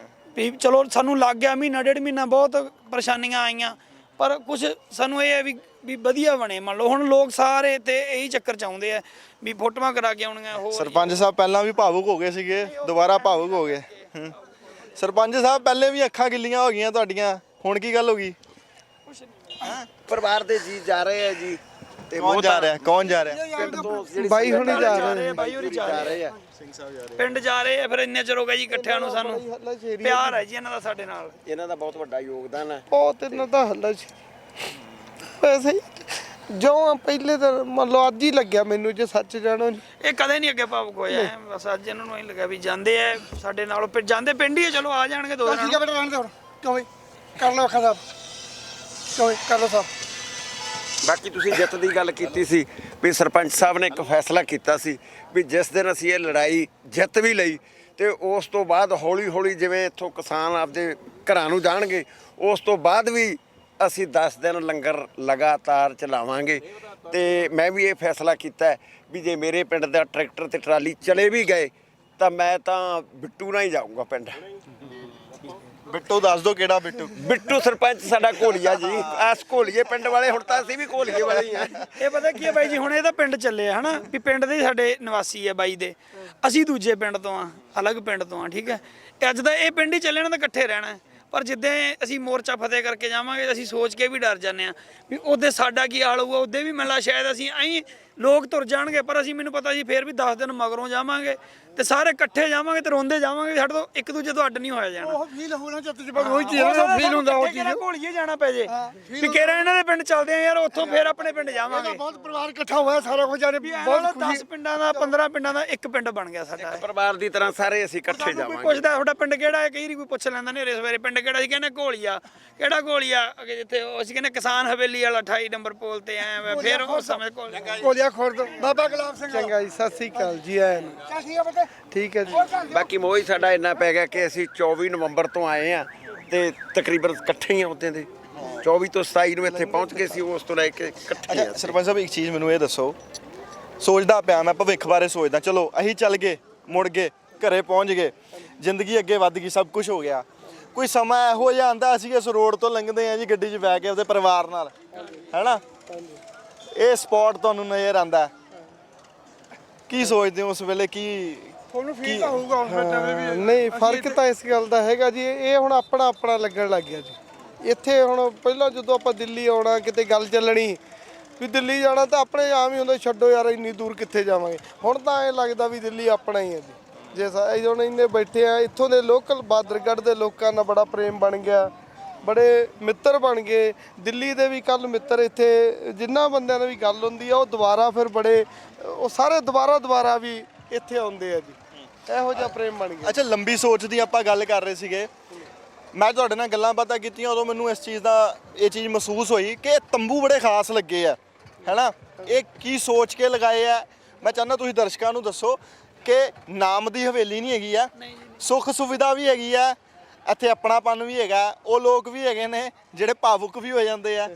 ਵੀ ਚਲੋ ਸਾਨੂੰ ਲੱਗ ਗਿਆ ਮਹੀਨਾ ਡੇਢ ਮਹੀਨਾ, ਬਹੁਤ ਪਰੇਸ਼ਾਨੀਆਂ ਆਈਆਂ, ਪਰ ਕੁਝ ਸਾਨੂੰ ਇਹ ਹੈ ਵੀ ਵਧੀਆ ਬਣੇ। ਮੰਨ ਲਓ ਹੁਣ ਲੋਕ ਸਾਰੇ ਤੇ ਇਹੀ ਚੱਕਰ ਚਾਹੁੰਦੇ ਆ ਵੀ ਫੋਟੋਆਂ ਕਰਾ ਕੇ ਆਉਣੀਆਂ। ਹੋਰ ਸਰਪੰਚ ਸਾਹਿਬ ਪਹਿਲਾਂ ਵੀ ਭਾਵੁਕ ਹੋ ਗਏ ਸੀਗੇ, ਦੁਬਾਰਾ ਭਾਵੁਕ ਹੋ ਗਏ। ਸਰਪੰਚ ਸਾਹਿਬ ਪਹਿਲੇ ਵੀ ਅੱਖਾਂ ਗਿੱਲੀਆਂ ਹੋ ਗਈਆਂ ਤੁਹਾਡੀਆਂ, ਹੁਣ ਕੀ ਗੱਲ ਹੋ ਗਈ? ਪਰਿਵਾਰ ਦੇ ਜੀ ਜਾ ਰਹੇ ਆ ਜੀ, ਤੇ ਕੌਣ ਜਾ ਰਿਹਾ, ਕੌਣ ਜਾ ਰਿਹਾ? ਬਾਈ ਹੁਣੀ ਜਾ ਰਹੇ, ਬਾਈ ਹੋਰੀ ਜਾ ਰਹੇ ਆ, ਪਿੰਡ ਜਾ ਰਹੇ ਆ। ਫਿਰ ਇੰਨੇ ਚਿਰ ਹੋ ਗਿਆ ਜੀ ਇਕੱਠਿਆਂ ਨੂੰ, ਸਾਨੂੰ ਪਿਆਰ ਹੈ ਜੀ ਇਹਨਾਂ ਦਾ ਸਾਡੇ ਨਾਲ, ਇਹਨਾਂ ਦਾ ਬਹੁਤ ਵੱਡਾ ਯੋਗਦਾਨ ਹੈ। ਬਹੁਤ ਇਹਨਾਂ ਦਾ ਹੱਲਾ ਸੀ ਵੈਸੇ ਹੀ, ਜੋ ਪਹਿਲੇ ਤਾਂ ਮੰਨ ਲਓ ਅੱਜ ਹੀ ਲੱਗਿਆ ਮੈਨੂੰ, ਜੇ ਸੱਚ ਜਾਣੋ। ਇਹ ਕਦੇ ਨਹੀਂ ਅੱਗੇ ਭਾਵੁਕ ਹੋਇਆ, ਬਸ ਅੱਜ ਇਹਨਾਂ ਨੂੰ ਇਹ ਲੱਗਾ ਵੀ ਜਾਂਦੇ ਆ ਸਾਡੇ ਨਾਲ, ਫਿਰ ਜਾਂਦੇ ਪਿੰਡ ਹੀ ਆ, ਚਲੋ ਆ ਜਾਣਗੇ 2 ਦਿਨ। ਠੀਕ ਹੈ ਬੇਟਾ, ਰਹਿਣ ਦੇ ਹੁਣ, ਕਿਉਂ ਕਰ ਲਓ ਅੱਖਾਂ ਸਾਹਿਬ, ਕਿਉਂ ਕਰ ਲਓ ਸਾਹਿਬ। ਬਾਕੀ ਤੁਸੀਂ ਜਿੱਤ ਦੀ ਗੱਲ ਕੀਤੀ ਸੀ, ਵੀ ਸਰਪੰਚ ਸਾਹਿਬ ਨੇ ਇੱਕ ਫੈਸਲਾ ਕੀਤਾ ਸੀ ਵੀ ਜਿਸ ਦਿਨ ਅਸੀਂ ਇਹ ਲੜਾਈ ਜਿੱਤ ਵੀ ਲਈ, ਤੇ ਉਸ ਤੋਂ ਬਾਅਦ ਹੌਲੀ ਹੌਲੀ ਜਿਵੇਂ ਇੱਥੋਂ ਕਿਸਾਨ ਆਪਦੇ ਘਰਾਂ ਨੂੰ ਜਾਣਗੇ, ਉਸ ਤੋਂ ਬਾਅਦ ਵੀ ਅਸੀਂ 10 ਦਿਨ ਲੰਗਰ ਲਗਾਤਾਰ ਚਲਾਵਾਂਗੇ। ਤੇ ਮੈਂ ਵੀ ਇਹ ਫੈਸਲਾ ਕੀਤਾ ਵੀ ਜੇ ਮੇਰੇ ਪਿੰਡ ਦਾ ਟਰੈਕਟਰ ਤੇ ਟਰਾਲੀ ਚਲੇ ਵੀ ਗਏ ਤਾਂ ਮੈਂ ਤਾਂ ਬਿੱਟੂ ਨਾਲ ਹੀ ਜਾਊਂਗਾ ਪਿੰਡ। ਬਿੱਟੂ ਦੱਸ ਦਿਓ ਕਿਹੜਾ ਬਿੱਟੂ? ਬਿੱਟੂ ਸਰਪੰਚ ਸਾਡਾ ਘੋਲੀਆ ਜੀ, ਆਸ ਘੋਲੀਏ ਪਿੰਡ ਵਾਲੇ, ਹੁਣ ਤਾਂ ਅਸੀਂ ਵੀ ਘੋਲੀਏ ਵਾਲੇ ਹੀ ਆ। ਇਹ ਪਤਾ ਕੀ ਹੈ ਬਾਈ ਜੀ, ਹੁਣ ਇਹ ਤਾਂ ਪਿੰਡ ਚੱਲੇ ਆ ਹਨਾ, ਵੀ ਪਿੰਡ ਦੇ ਸਾਡੇ ਨਿਵਾਸੀ ਆ ਬਾਈ ਦੇ, ਅਸੀਂ ਦੂਜੇ ਪਿੰਡ ਤੋਂ ਆ, ਅਲੱਗ ਪਿੰਡ ਤੋਂ ਆ, ਠੀਕ ਹੈ। ਤੇ ਅੱਜ ਦਾ ਇਹ ਪਿੰਡ ਹੀ ਚੱਲੇ ਨਾ, ਤਾਂ ਇਕੱਠੇ ਰਹਿਣਾ। ਪਰ ਜਿੱਦਾਂ ਅਸੀਂ ਮੋਰਚਾ ਫਤਿਹ ਕਰਕੇ ਜਾਵਾਂਗੇ, ਅਸੀਂ ਸੋਚ ਕੇ ਵੀ ਡਰ ਜਾਂਦੇ ਆ ਵੀ ਉਹਦੇ ਸਾਡਾ ਕੀ ਹਾਲ ਹੋਊਗਾ। ਉਹਦੇ ਵੀ ਮਿਲਾ ਸ਼ਾਇਦ ਅਸੀਂ ਐਂ ਲੋਕ ਤੁਰ ਜਾਣਗੇ, ਪਰ ਅਸੀਂ ਮੈਨੂੰ ਪਤਾ ਜੀ ਫੇਰ ਵੀ 10 ਦਿਨ ਮਗਰੋਂ ਜਾਵਾਂਗੇ, ਤੇ ਸਾਰੇ ਇਕੱਠੇ ਜਾਵਾਂਗੇ ਤੇ ਰੋਂਦੇ ਜਾਵਾਂਗੇ, ਸਾਡੇ ਤੋਂ ਇੱਕ ਦੂਜੇ ਤੋਂ ਅੱਡ ਨਹੀਂ ਹੋਇਆ ਜਾਣਾ। ਉਹ ਫੀਲ ਹੋਣਾ ਚੱਤ ਚ ਉਹੀ ਚੀਜ਼ ਫੀਲ ਹੁੰਦਾ, ਉਹ ਚੀਜ਼ ਘੋਲੀਏ ਜਾਣਾ ਪੈ ਜੇ ਵੀ ਕਿਹੜਾ ਇਹਨਾਂ ਦੇ ਪਿੰਡ ਚੱਲਦੇ ਆ ਯਾਰ, ਉੱਥੋਂ ਫੇਰ ਆਪਣੇ ਪਿੰਡ ਜਾਵਾਂਗੇ। ਬਹੁਤ ਪਰਿਵਾਰ ਇਕੱਠਾ ਹੋਇਆ, ਸਾਰਾ ਕੁਝ ਜਾਨੇ ਬਹੁਤ 10 ਪਿੰਡਾਂ ਦਾ 15 ਪਿੰਡਾਂ ਦਾ ਇੱਕ ਪਿੰਡ ਬਣ ਗਿਆ ਸਾਡਾ। ਪਰਿਵਾਰ ਦੀ ਤਰ੍ਹਾਂ ਸਾਰੇ ਅਸੀਂ ਇਕੱਠੇ ਕੋਈ ਜਾਵਾਂਗੇ। ਪੁੱਛਦਾ ਤੁਹਾਡਾ ਪਿੰਡ ਕਿਹੜਾ ਹੈ, ਕਈ ਵਾਰੀ ਕੋਈ ਪੁੱਛ ਲੈਂਦਾ ਨੇਰੇ ਸਵੇਰੇ ਪਿੰਡ ਕਿਹੜਾ ਸੀ, ਕਹਿੰਦੇ ਘੋਲੀਆ। ਕਿਹੜਾ ਘੋਲੀਆ? ਅੱਗੇ ਜਿੱਥੇ ਅਸੀਂ ਕਹਿੰਦੇ ਕਿਸਾਨ ਹਵੇਲੀ ਵਾਲਾ 28 ਨੰਬਰ ਪੋਲ ਤੇ ਆਇਆ, ਫਿਰ ਉਹ ਸਮੇਂ ਕੋਲਿਆ ਖੁਰਦ ਬਾਬਾ ਗੁਲਾਬ ਸਿੰਘ। ਚੰਗਾ ਜੀ, ਸਤਿ ਸ੍ਰੀ ਅਕਾਲ ਜੀ, ਆਇਆਂ ਠੀਕ ਹੈ ਜੀ। ਬਾਕੀ ਮੋਹ ਹੀ ਸਾਡਾ ਇੰਨਾ ਪੈ ਗਿਆ ਕਿ ਅਸੀਂ 24 ਨਵੰਬਰ ਤੋਂ ਆਏ ਆ, ਤੇ ਤਕਰੀਬਨ ਇਕੱਠੇ ਹੀ ਆਉਂਦੇ ਦੇ 24 ਤੋਂ 27 ਨੂੰ ਇੱਥੇ ਪਹੁੰਚ ਗਏ ਸੀ, ਉਸ ਤੋਂ ਲੈ ਕੇ ਇਕੱਠੇ ਆ। ਸਰਪੰਚ ਸਾਹਿਬ ਇੱਕ ਚੀਜ਼ ਮੈਨੂੰ ਇਹ ਦੱਸੋ, ਸੋਚਦਾ ਪਿਆ ਮੈਂ ਭਵਿੱਖ ਬਾਰੇ ਸੋਚਦਾ, ਚਲੋ ਅਸੀਂ ਚੱਲ ਗਏ, ਮੁੜ ਗਏ, ਘਰੇ ਪਹੁੰਚ ਗਏ, ਜ਼ਿੰਦਗੀ ਅੱਗੇ ਵੱਧ ਗਈ, ਸਭ ਕੁਝ ਹੋ ਗਿਆ, ਕੋਈ ਸਮਾਂ ਇਹੋ ਜਿਹਾ ਆਂਦਾ ਅਸੀਂ ਇਸ ਰੋਡ ਤੋਂ ਲੰਘਦੇ ਆ ਜੀ ਗੱਡੀ 'ਚ ਬੈ ਕੇ ਉਹਦੇ ਪਰਿਵਾਰ ਨਾਲ, ਹੈਨਾ, ਇਹ ਸਪੌਟ ਤੁਹਾਨੂੰ ਨਜ਼ਰ ਆਂਦਾ, ਕੀ ਸੋਚਦੇ ਹੋ ਉਸ ਵੇਲੇ? ਕੀ ਤੁਹਾਨੂੰ ਫੀਲ ਤਾਂ ਹੋਊਗਾ ਉਸ ਵੇਲੇ ਵੀ? ਨਹੀਂ, ਫਰਕ ਤਾਂ ਇਸ ਗੱਲ ਦਾ ਹੈਗਾ ਜੀ, ਇਹ ਹੁਣ ਆਪਣਾ ਆਪਣਾ ਲੱਗਣ ਲੱਗ ਗਿਆ ਜੀ। ਇੱਥੇ ਹੁਣ ਪਹਿਲਾਂ ਜਦੋਂ ਆਪਾਂ ਦਿੱਲੀ ਆਉਣਾ, ਕਿਤੇ ਗੱਲ ਚੱਲਣੀ ਵੀ ਦਿੱਲੀ ਜਾਣਾ, ਤਾਂ ਆਪਣੇ ਆਮ ਹੀ ਹੁੰਦਾ, ਛੱਡੋ ਯਾਰ ਇੰਨੀ ਦੂਰ ਕਿੱਥੇ ਜਾਵਾਂਗੇ। ਹੁਣ ਤਾਂ ਐਂ ਲੱਗਦਾ ਵੀ ਦਿੱਲੀ ਆਪਣਾ ਹੀ ਹੈ ਜੀ। ਜੇ ਹੁਣ ਇੰਨੇ ਬੈਠੇ ਆ, ਇੱਥੋਂ ਦੇ ਲੋਕਲ ਬਾਦਰਗੜ੍ਹ ਦੇ ਲੋਕਾਂ ਨਾਲ ਬੜਾ ਪ੍ਰੇਮ ਬਣ ਗਿਆ, ਬੜੇ ਮਿੱਤਰ ਬਣ ਗਏ। ਦਿੱਲੀ ਦੇ ਵੀ ਕੱਲ ਮਿੱਤਰ, ਇੱਥੇ ਜਿੰਨਾ ਬੰਦਿਆਂ ਨਾਲ ਵੀ ਗੱਲ ਹੁੰਦੀ ਆ ਉਹ ਦੁਬਾਰਾ ਫਿਰ ਬੜੇ, ਉਹ ਸਾਰੇ ਦੁਬਾਰਾ ਵੀ ਇੱਥੇ ਆਉਂਦੇ ਆ ਜੀ, ਇਹੋ ਜਿਹਾ ਪ੍ਰੇਮ ਬਣ ਗਿਆ। ਅੱਛਾ, ਲੰਬੀ ਸੋਚ ਦੀ ਆਪਾਂ ਗੱਲ ਕਰ ਰਹੇ ਸੀਗੇ, ਮੈਂ ਤੁਹਾਡੇ ਨਾਲ ਗੱਲਾਂ ਬਾਤਾਂ ਕੀਤੀਆਂ, ਉਦੋਂ ਮੈਨੂੰ ਇਸ ਚੀਜ਼ ਦਾ ਇਹ ਚੀਜ਼ ਮਹਿਸੂਸ ਹੋਈ ਕਿ ਇਹ ਤੰਬੂ ਬੜੇ ਖਾਸ ਲੱਗੇ ਆ, ਹੈਨਾ, ਇਹ ਕੀ ਸੋਚ ਕੇ ਲਗਾਏ ਆ? ਮੈਂ ਚਾਹੁੰਦਾ ਤੁਸੀਂ ਦਰਸ਼ਕਾਂ ਨੂੰ ਦੱਸੋ ਕਿ ਨਾਮ ਦੀ ਹਵੇਲੀ ਨਹੀਂ ਹੈਗੀ ਆ, ਸੁੱਖ ਸੁਵਿਧਾ ਵੀ ਹੈਗੀ ਆ, ਇੱਥੇ ਆਪਣਾਪਨ ਵੀ ਹੈਗਾ, ਉਹ ਲੋਕ ਵੀ ਹੈਗੇ ਨੇ ਜਿਹੜੇ ਭਾਵੁਕ ਵੀ ਹੋ ਜਾਂਦੇ ਆ।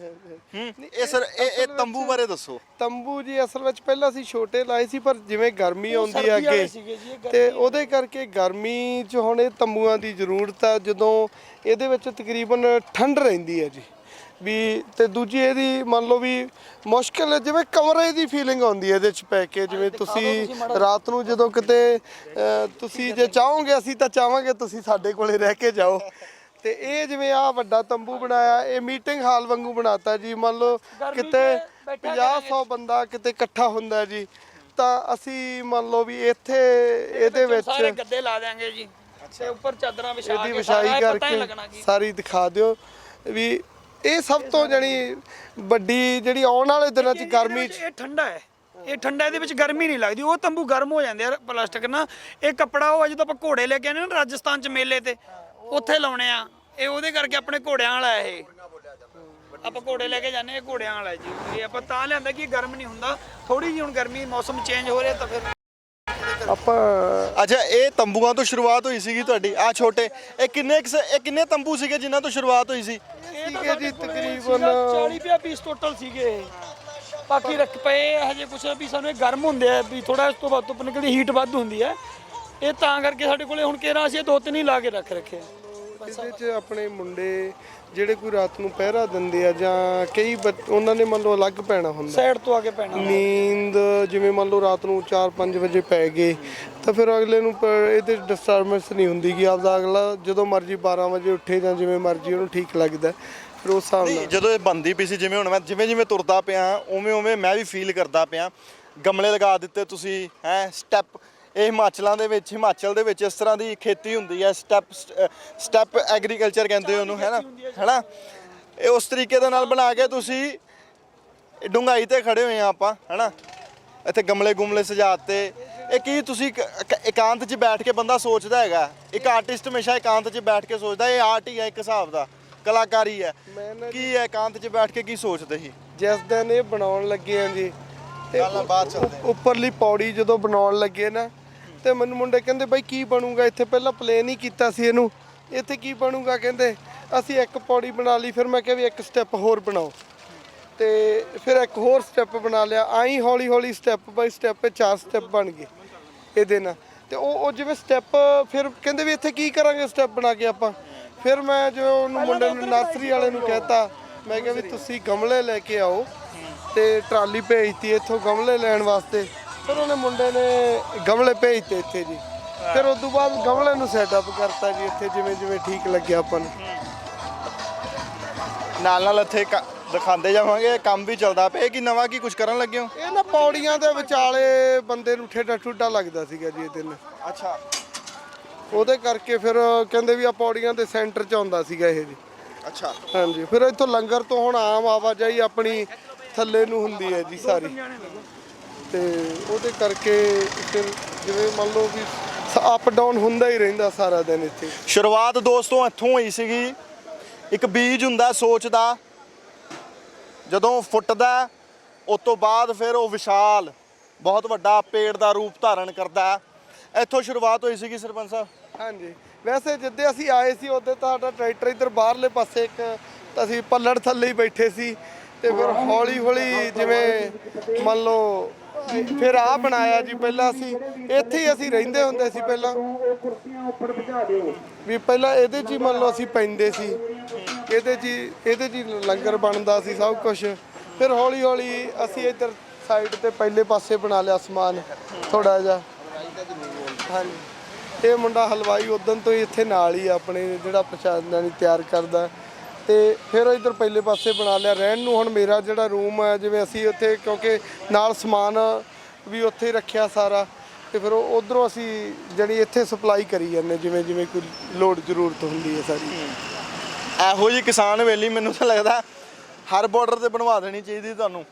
ਇਹ ਤੰਬੂ ਬਾਰੇ ਦੱਸੋ। ਤੰਬੂ ਜੀ ਅਸਲ ਵਿੱਚ ਪਹਿਲਾਂ ਅਸੀਂ ਛੋਟੇ ਲਾਏ ਸੀ, ਪਰ ਜਿਵੇਂ ਗਰਮੀ ਆਉਂਦੀ ਹੈ ਅੱਗੇ, ਤੇ ਉਹਦੇ ਕਰਕੇ ਗਰਮੀ 'ਚ ਹੁਣ ਇਹ ਤੰਬੂਆਂ ਦੀ ਜ਼ਰੂਰਤ ਆ, ਜਦੋਂ ਇਹਦੇ ਵਿੱਚ ਤਕਰੀਬਨ ਠੰਡ ਰਹਿੰਦੀ ਹੈ ਜੀ ਵੀ। ਤੇ ਦੂਜੀ ਇਹਦੀ ਮੰਨ ਲਓ ਵੀ ਮੁਸ਼ਕਿਲ, ਜਿਵੇਂ ਕਮਰੇ ਦੀ ਫੀਲਿੰਗ ਆਉਂਦੀ ਹੈ ਇਹਦੇ 'ਚ ਪੈ ਕੇ, ਜਿਵੇਂ ਤੁਸੀਂ ਰਾਤ ਨੂੰ ਜਦੋਂ ਕਿਤੇ ਤੁਸੀਂ ਜੇ ਚਾਹੋਗੇ, ਅਸੀਂ ਤਾਂ ਚਾਹਾਂਗੇ ਤੁਸੀਂ ਸਾਡੇ ਕੋਲੇ ਰਹਿ ਕੇ ਜਾਓ। ਤੇ ਇਹ ਜਿਵੇਂ ਆ ਵੱਡਾ ਤੰਬੂ ਬਣਾਇਆ, ਇਹ ਮੀਟਿੰਗ ਹਾਲ ਵਾਂਗੂ ਬਣਾਤਾ ਜੀ। ਮੰਨ ਲਓ ਕਿਤੇ 50-100 ਬੰਦਾ ਕਿਤੇ ਇਕੱਠਾ ਹੁੰਦਾ ਜੀ, ਤਾਂ ਅਸੀਂ ਮੰਨ ਲਓ ਵੀ ਇੱਥੇ ਇਹਦੇ ਵਿੱਚ ਸਾਰੇ ਗੱਦੇ ਲਾ ਦੇਾਂਗੇ ਜੀ, ਤੇ ਉੱਪਰ ਚਾਦਰਾਂ ਵਿਛਾ ਇਹਦੀ ਕੇ ਵਿਛਾਈ ਕਰਕੇ ਸਾਰੀ ਦਿਖਾ ਦਿਓ ਵੀ। ਇਹ ਸਭ ਤੋਂ ਜਣੀ ਵੱਡੀ ਜਿਹੜੀ ਆਉਣ ਵਾਲੇ ਦਿਨਾਂ 'ਚ ਗਰਮੀ 'ਚ, ਇਹ ਠੰਡਾ ਹੈ, ਇਹ ਠੰਡਾ, ਇਹਦੇ ਵਿੱਚ ਗਰਮੀ ਨਹੀਂ ਲੱਗਦੀ। ਉਹ ਤੰਬੂ ਗਰਮ ਹੋ ਜਾਂਦੇ ਆ ਪਲਾਸਟਿਕ ਨਾਲ। ਇਹ ਕੱਪੜਾ ਉਹ ਜਦੋਂ ਆਪਾਂ ਘੋੜੇ ਲੈ ਕੇ ਆਨੇ ਨਾ ਰਾਜਸਥਾਨ 'ਚ ਮੇਲੇ ਤੇ, ਉੱਥੇ ਲਾਉਣੇ ਆ, ਇਹ ਉਹਦੇ ਕਰਕੇ ਆਪਣੇ ਘੋੜਿਆਂ ਵਾਲਾ ਇਹ, ਆਪਾਂ ਘੋੜੇ ਲੈ ਕੇ ਜਾਂਦੇ, ਇਹ ਘੋੜਿਆਂ ਵਾਲਾ ਜੀ। ਇਹ ਆਪਾਂ ਤਾਂ ਲਿਆਂਦਾ ਕਿ ਗਰਮ ਨਹੀਂ ਹੁੰਦਾ। ਥੋੜੀ ਜਿਹੀ ਹੁਣ ਗਰਮੀ, ਮੌਸਮ ਚੇਂਜ ਹੋ ਰਿਹਾ ਤਾਂ ਫਿਰ ਆਪਾਂ। ਅੱਛਾ, ਇਹ ਤੰਬੂਆਂ ਤੋਂ ਸ਼ੁਰੂਆਤ ਹੋਈ ਸੀਗੀ ਤੁਹਾਡੀ? ਆ ਛੋਟੇ, ਇਹ ਕਿੰਨੇ ਤੰਬੂ ਸੀਗੇ ਜਿਨ੍ਹਾਂ ਤੋਂ ਸ਼ੁਰੂਆਤ ਹੋਈ ਸੀ? ਸੀਗੇ ਜੀ ਤਕਰੀਬਨ 40 ਪੀਸ ਟੋਟਲ ਸੀਗੇ। ਬਾਕੀ ਰੱਖ ਪਏ ਹਜੇ ਕੁਛ ਵੀ, ਸਾਨੂੰ ਇਹ ਗਰਮ ਹੁੰਦੇ ਆ ਵੀ, ਥੋੜਾ ਇਸ ਤੋਂ ਵੱਧ ਤੋਂ ਨਿਕਲਦੀ ਹੀਟ ਵੱਧ ਹੁੰਦੀ ਹੈ, ਇਹ ਤਾਂ ਕਰਕੇ ਸਾਡੇ ਕੋਲੇ ਹੁਣ ਕਿਹੜਾ ਅਸੀਂ 2-3 ਹੀ ਲਾ ਕੇ ਰੱਖ ਰੱਖੇ। ਇਹਦੇ 'ਚ ਆਪਣੇ ਮੁੰਡੇ ਜਿਹੜੇ ਕੋਈ ਰਾਤ ਨੂੰ ਪਹਿਰਾ ਦਿੰਦੇ ਆ, ਜਾਂ ਕਈ ਉਹਨਾਂ ਨੇ ਮੰਨ ਲਓ ਅਲੱਗ ਪੈਣਾ ਹੁੰਦਾ, ਸਾਈਡ ਤੋਂ ਆ ਕੇ ਪੈਣਾ ਨੀਂਦ, ਜਿਵੇਂ ਮੰਨ ਲਓ ਰਾਤ ਨੂੰ 4-5 ਵਜੇ ਪੈ ਗਏ, ਤਾਂ ਫਿਰ ਅਗਲੇ ਨੂੰ ਇਹਦੇ ਡਿਸਟਰਬੈਂਸ ਨਹੀਂ ਹੁੰਦੀ ਕਿ ਆਪਦਾ ਅਗਲਾ ਜਦੋਂ ਮਰਜ਼ੀ 12 ਵਜੇ ਉੱਠੇ ਜਾਂ ਜਿਵੇਂ ਮਰਜ਼ੀ ਉਹਨੂੰ ਠੀਕ ਲੱਗਦਾ, ਫਿਰ ਉਸ ਹਿਸਾਬ ਨਾਲ। ਜਦੋਂ ਇਹ ਬਣਦੀ ਪਈ ਸੀ, ਜਿਵੇਂ ਹੁਣ ਮੈਂ ਜਿਵੇਂ ਤੁਰਦਾ ਪਿਆ ਉਵੇਂ ਮੈਂ ਵੀ ਫੀਲ ਕਰਦਾ ਪਿਆ। ਗਮਲੇ ਲਗਾ ਦਿੱਤੇ ਤੁਸੀਂ, ਹੈ ਸਟੈਪ, ਇਹ ਹਿਮਾਚਲ ਦੇ ਵਿੱਚ ਇਸ ਤਰ੍ਹਾਂ ਦੀ ਖੇਤੀ ਹੁੰਦੀ ਹੈ, ਸਟੈਪ ਐਗਰੀਕਲਚਰ ਕਹਿੰਦੇ ਉਹਨੂੰ, ਹੈਨਾ। ਇਹ ਉਸ ਤਰੀਕੇ ਦੇ ਨਾਲ ਬਣਾ ਕੇ ਤੁਸੀਂ ਡੂੰਘਾਈ ਤੇ ਖੜੇ ਹੋਏ ਆ ਆਪਾਂ, ਹੈਨਾ। ਇੱਥੇ ਗਮਲੇ ਸਜਾਤੇ। ਇਹ ਕੀ ਤੁਸੀਂ ਇਕਾਂਤ 'ਚ ਬੈਠ ਕੇ ਬੰਦਾ ਸੋਚਦਾ ਹੈਗਾ? ਇੱਕ ਆਰਟਿਸਟ ਹਮੇਸ਼ਾ ਇਕਾਂਤ 'ਚ ਬੈਠ ਕੇ ਸੋਚਦਾ, ਇਹ ਆਰਟ ਹੀ ਹੈ ਇੱਕ ਹਿਸਾਬ ਦਾ, ਕਲਾਕਾਰੀ ਹੈ। ਕੀ ਹੈ ਇਕਾਂਤ 'ਚ ਬੈਠ ਕੇ ਕੀ ਸੋਚਦੇ ਸੀ? ਜਿਸ ਦਿਨ ਇਹ ਬਣਾਉਣ ਲੱਗੇ ਆ ਜੀ, ਗੱਲਾਂ ਬਾਅਦ ਚੱਲਦੇ ਆ। ਉੱਪਰਲੀ ਪੌੜੀ ਜਦੋਂ ਬਣਾਉਣ ਲੱਗੇ ਨਾ, ਤੇ ਮੈਨੂੰ ਮੁੰਡੇ ਕਹਿੰਦੇ ਬਾਈ ਕੀ ਬਣੂਗਾ ਇੱਥੇ, ਪਹਿਲਾਂ ਪਲੇਨ ਹੀ ਕੀਤਾ ਸੀ ਇਹਨੂੰ, ਇੱਥੇ ਕੀ ਬਣੂਗਾ? ਕਹਿੰਦੇ ਅਸੀਂ ਇੱਕ ਪੌੜੀ ਬਣਾ ਲਈ। ਫਿਰ ਮੈਂ ਕਿਹਾ ਵੀ ਇੱਕ ਸਟੈਪ ਹੋਰ ਬਣਾਓ, ਤੇ ਫਿਰ ਇੱਕ ਹੋਰ ਸਟੈਪ ਬਣਾ ਲਿਆ। ਆਈ ਹੌਲੀ ਸਟੈਪ ਬਾਈ ਸਟੈਪ 4 ਸਟੈਪ ਬਣ ਗਏ ਇਹਦੇ ਨਾਲ। ਤੇ ਉਹ ਜਿਵੇਂ ਸਟੈਪ, ਫਿਰ ਕਹਿੰਦੇ ਵੀ ਇੱਥੇ ਕੀ ਕਰਾਂਗੇ ਸਟੈਪ ਬਣਾ ਕੇ ਆਪਾਂ। ਫਿਰ ਮੈਂ ਜੋ ਉਹਨੂੰ ਮੁੰਡੇ ਨੂੰ, ਨਰਸਰੀ ਵਾਲੇ ਨੂੰ ਕਹਿਤਾ, ਮੈਂ ਕਿਹਾ ਵੀ ਤੁਸੀਂ ਗਮਲੇ ਲੈ ਕੇ ਆਓ, ਤੇ ਟਰਾਲੀ ਭੇਜਤੀ ਇੱਥੋਂ ਗਮਲੇ ਲੈਣ ਵਾਸਤੇ। ਫਿਰ ਉਹਨੇ ਮੁੰਡੇ ਨੇ ਗਮਲੇ ਭੇਜਤੇ ਇੱਥੇ ਜੀ। ਫਿਰ ਉਸ ਤੋਂ ਬਾਅਦ ਗਮਲੇ ਨੂੰ ਸੈਟਅਪ ਕਰਤਾ ਜੀ ਇੱਥੇ, ਜਿਵੇਂ ਠੀਕ ਲੱਗਿਆ ਆਪਾਂ ਨੂੰ। ਨਾਲ ਇੱਥੇ ਦਿਖਾਉਂਦੇ ਜਾਵਾਂਗੇ, ਕੰਮ ਵੀ ਚੱਲਦਾ ਪਿਆ। ਕਿ ਨਵਾਂ ਕੀ ਕੁਝ ਕਰਨ ਲੱਗੇ ਹੋ? ਇਹ ਨਾ ਪੌੜੀਆਂ ਦੇ ਵਿਚਾਲੇ ਬੰਦੇ ਨੂੰ ਠੇਡਾ ਲੱਗਦਾ ਸੀਗਾ ਜੀ ਇਹਦੇ ਨਾਲ। ਅੱਛਾ, ਉਹਦੇ ਕਰਕੇ ਫਿਰ ਕਹਿੰਦੇ ਵੀ ਆ ਪੌੜੀਆਂ ਦੇ ਸੈਂਟਰ 'ਚ ਆਉਂਦਾ ਸੀਗਾ ਇਹ ਜੀ। ਅੱਛਾ, ਹਾਂਜੀ। ਫਿਰ ਇੱਥੋਂ ਲੰਗਰ ਤੋਂ ਹੁਣ ਆਮ ਆਵਾਜਾਈ ਆਪਣੀ ਥੱਲੇ ਨੂੰ ਹੁੰਦੀ ਹੈ ਜੀ ਸਾਰੀ, ਤੇ ਉਹਦੇ ਕਰਕੇ ਫਿਰ ਜਿਵੇਂ ਮੰਨ ਲਓ ਵੀ ਅਪ ਡਾਊਨ ਹੁੰਦਾ ਹੀ ਰਹਿੰਦਾ ਸਾਰਾ ਦਿਨ ਇੱਥੇ। ਸ਼ੁਰੂਆਤ ਦੋਸਤੋ ਇੱਥੋਂ ਹੋਈ ਸੀਗੀ। ਇੱਕ ਬੀਜ ਹੁੰਦਾ ਸੋਚ ਦਾ, ਜਦੋਂ ਫੁੱਟਦਾ ਉਸ ਤੋਂ ਬਾਅਦ ਫਿਰ ਉਹ ਵਿਸ਼ਾਲ ਬਹੁਤ ਵੱਡਾ ਪੇੜ ਦਾ ਰੂਪ ਧਾਰਨ ਕਰਦਾ। ਇੱਥੋਂ ਸ਼ੁਰੂਆਤ ਹੋਈ ਸੀਗੀ ਸਰਪੰਚ ਸਾਹਿਬ। ਹਾਂਜੀ, ਵੈਸੇ ਜਿੱਦੇ ਅਸੀਂ ਆਏ ਸੀ ਉਹਦੇ ਤਾਂ ਸਾਡਾ ਟਰੈਕਟਰ ਇੱਧਰ ਬਾਹਰਲੇ ਪਾਸੇ, ਇੱਕ ਤਾਂ ਅਸੀਂ ਪੱਲੜ ਥੱਲੇ ਹੀ ਬੈਠੇ ਸੀ, ਤੇ ਫਿਰ ਹੌਲੀ ਜਿਵੇਂ ਮੰਨ ਲਓ ਫਿਰ ਆ ਬਣਾਇਆ ਜੀ। ਪਹਿਲਾਂ ਅਸੀਂ ਇੱਥੇ ਹੀ ਅਸੀਂ ਰਹਿੰਦੇ ਹੁੰਦੇ ਸੀ ਪਹਿਲਾਂ ਵੀ, ਪਹਿਲਾਂ ਇਹਦੇ 'ਚ ਹੀ ਮੰਨ ਲਓ ਅਸੀਂ ਪੈਂਦੇ ਸੀ, ਇਹਦੇ 'ਚ ਹੀ ਲੰਗਰ ਬਣਦਾ ਸੀ ਸਭ ਕੁਝ। ਫਿਰ ਹੌਲੀ ਹੌਲੀ ਅਸੀਂ ਇੱਧਰ ਸਾਈਡ ਤੇ ਪਹਿਲੇ ਪਾਸੇ ਬਣਾ ਲਿਆ ਸਮਾਨ ਥੋੜਾ ਜਿਹਾ। ਹਾਂਜੀ, ਇਹ ਮੁੰਡਾ ਹਲਵਾਈ ਉਦੋਂ ਤੋਂ ਹੀ ਇੱਥੇ ਨਾਲ ਹੀ ਆਪਣੇ ਜਿਹੜਾ ਪ੍ਰਸ਼ਾਦਨੀ ਤਿਆਰ ਕਰਦਾ, ਤੇ ਫਿਰ ਇੱਧਰ ਪਹਿਲੇ ਪਾਸੇ ਬਣਾ ਲਿਆ ਰਹਿਣ ਨੂੰ। ਹੁਣ ਮੇਰਾ ਜਿਹੜਾ ਰੂਮ ਹੈ, ਜਿਵੇਂ ਅਸੀਂ ਉੱਥੇ ਕਿਉਂਕਿ ਨਾਲ ਸਮਾਨ ਵੀ ਉੱਥੇ ਹੀ ਰੱਖਿਆ ਸਾਰਾ, ਤੇ ਫਿਰ ਉਧਰੋਂ ਅਸੀਂ ਜਿਹੜੀ ਇੱਥੇ ਸਪਲਾਈ ਕਰੀ ਜਾਂਦੇ ਜਿਵੇਂ ਜਿਵੇਂ ਕੋਈ ਲੋੜ ਜ਼ਰੂਰਤ ਹੁੰਦੀ ਹੈ ਸਾਰੀ। ਇਹੋ ਜਿਹੀ ਕਿਸਾਨ ਹਵੇਲੀ ਮੈਨੂੰ ਤਾਂ ਲੱਗਦਾ ਹਰ ਬਾਰਡਰ ਤੇ ਬਣਵਾ ਦੇਣੀ ਚਾਹੀਦੀ ਤੁਹਾਨੂੰ।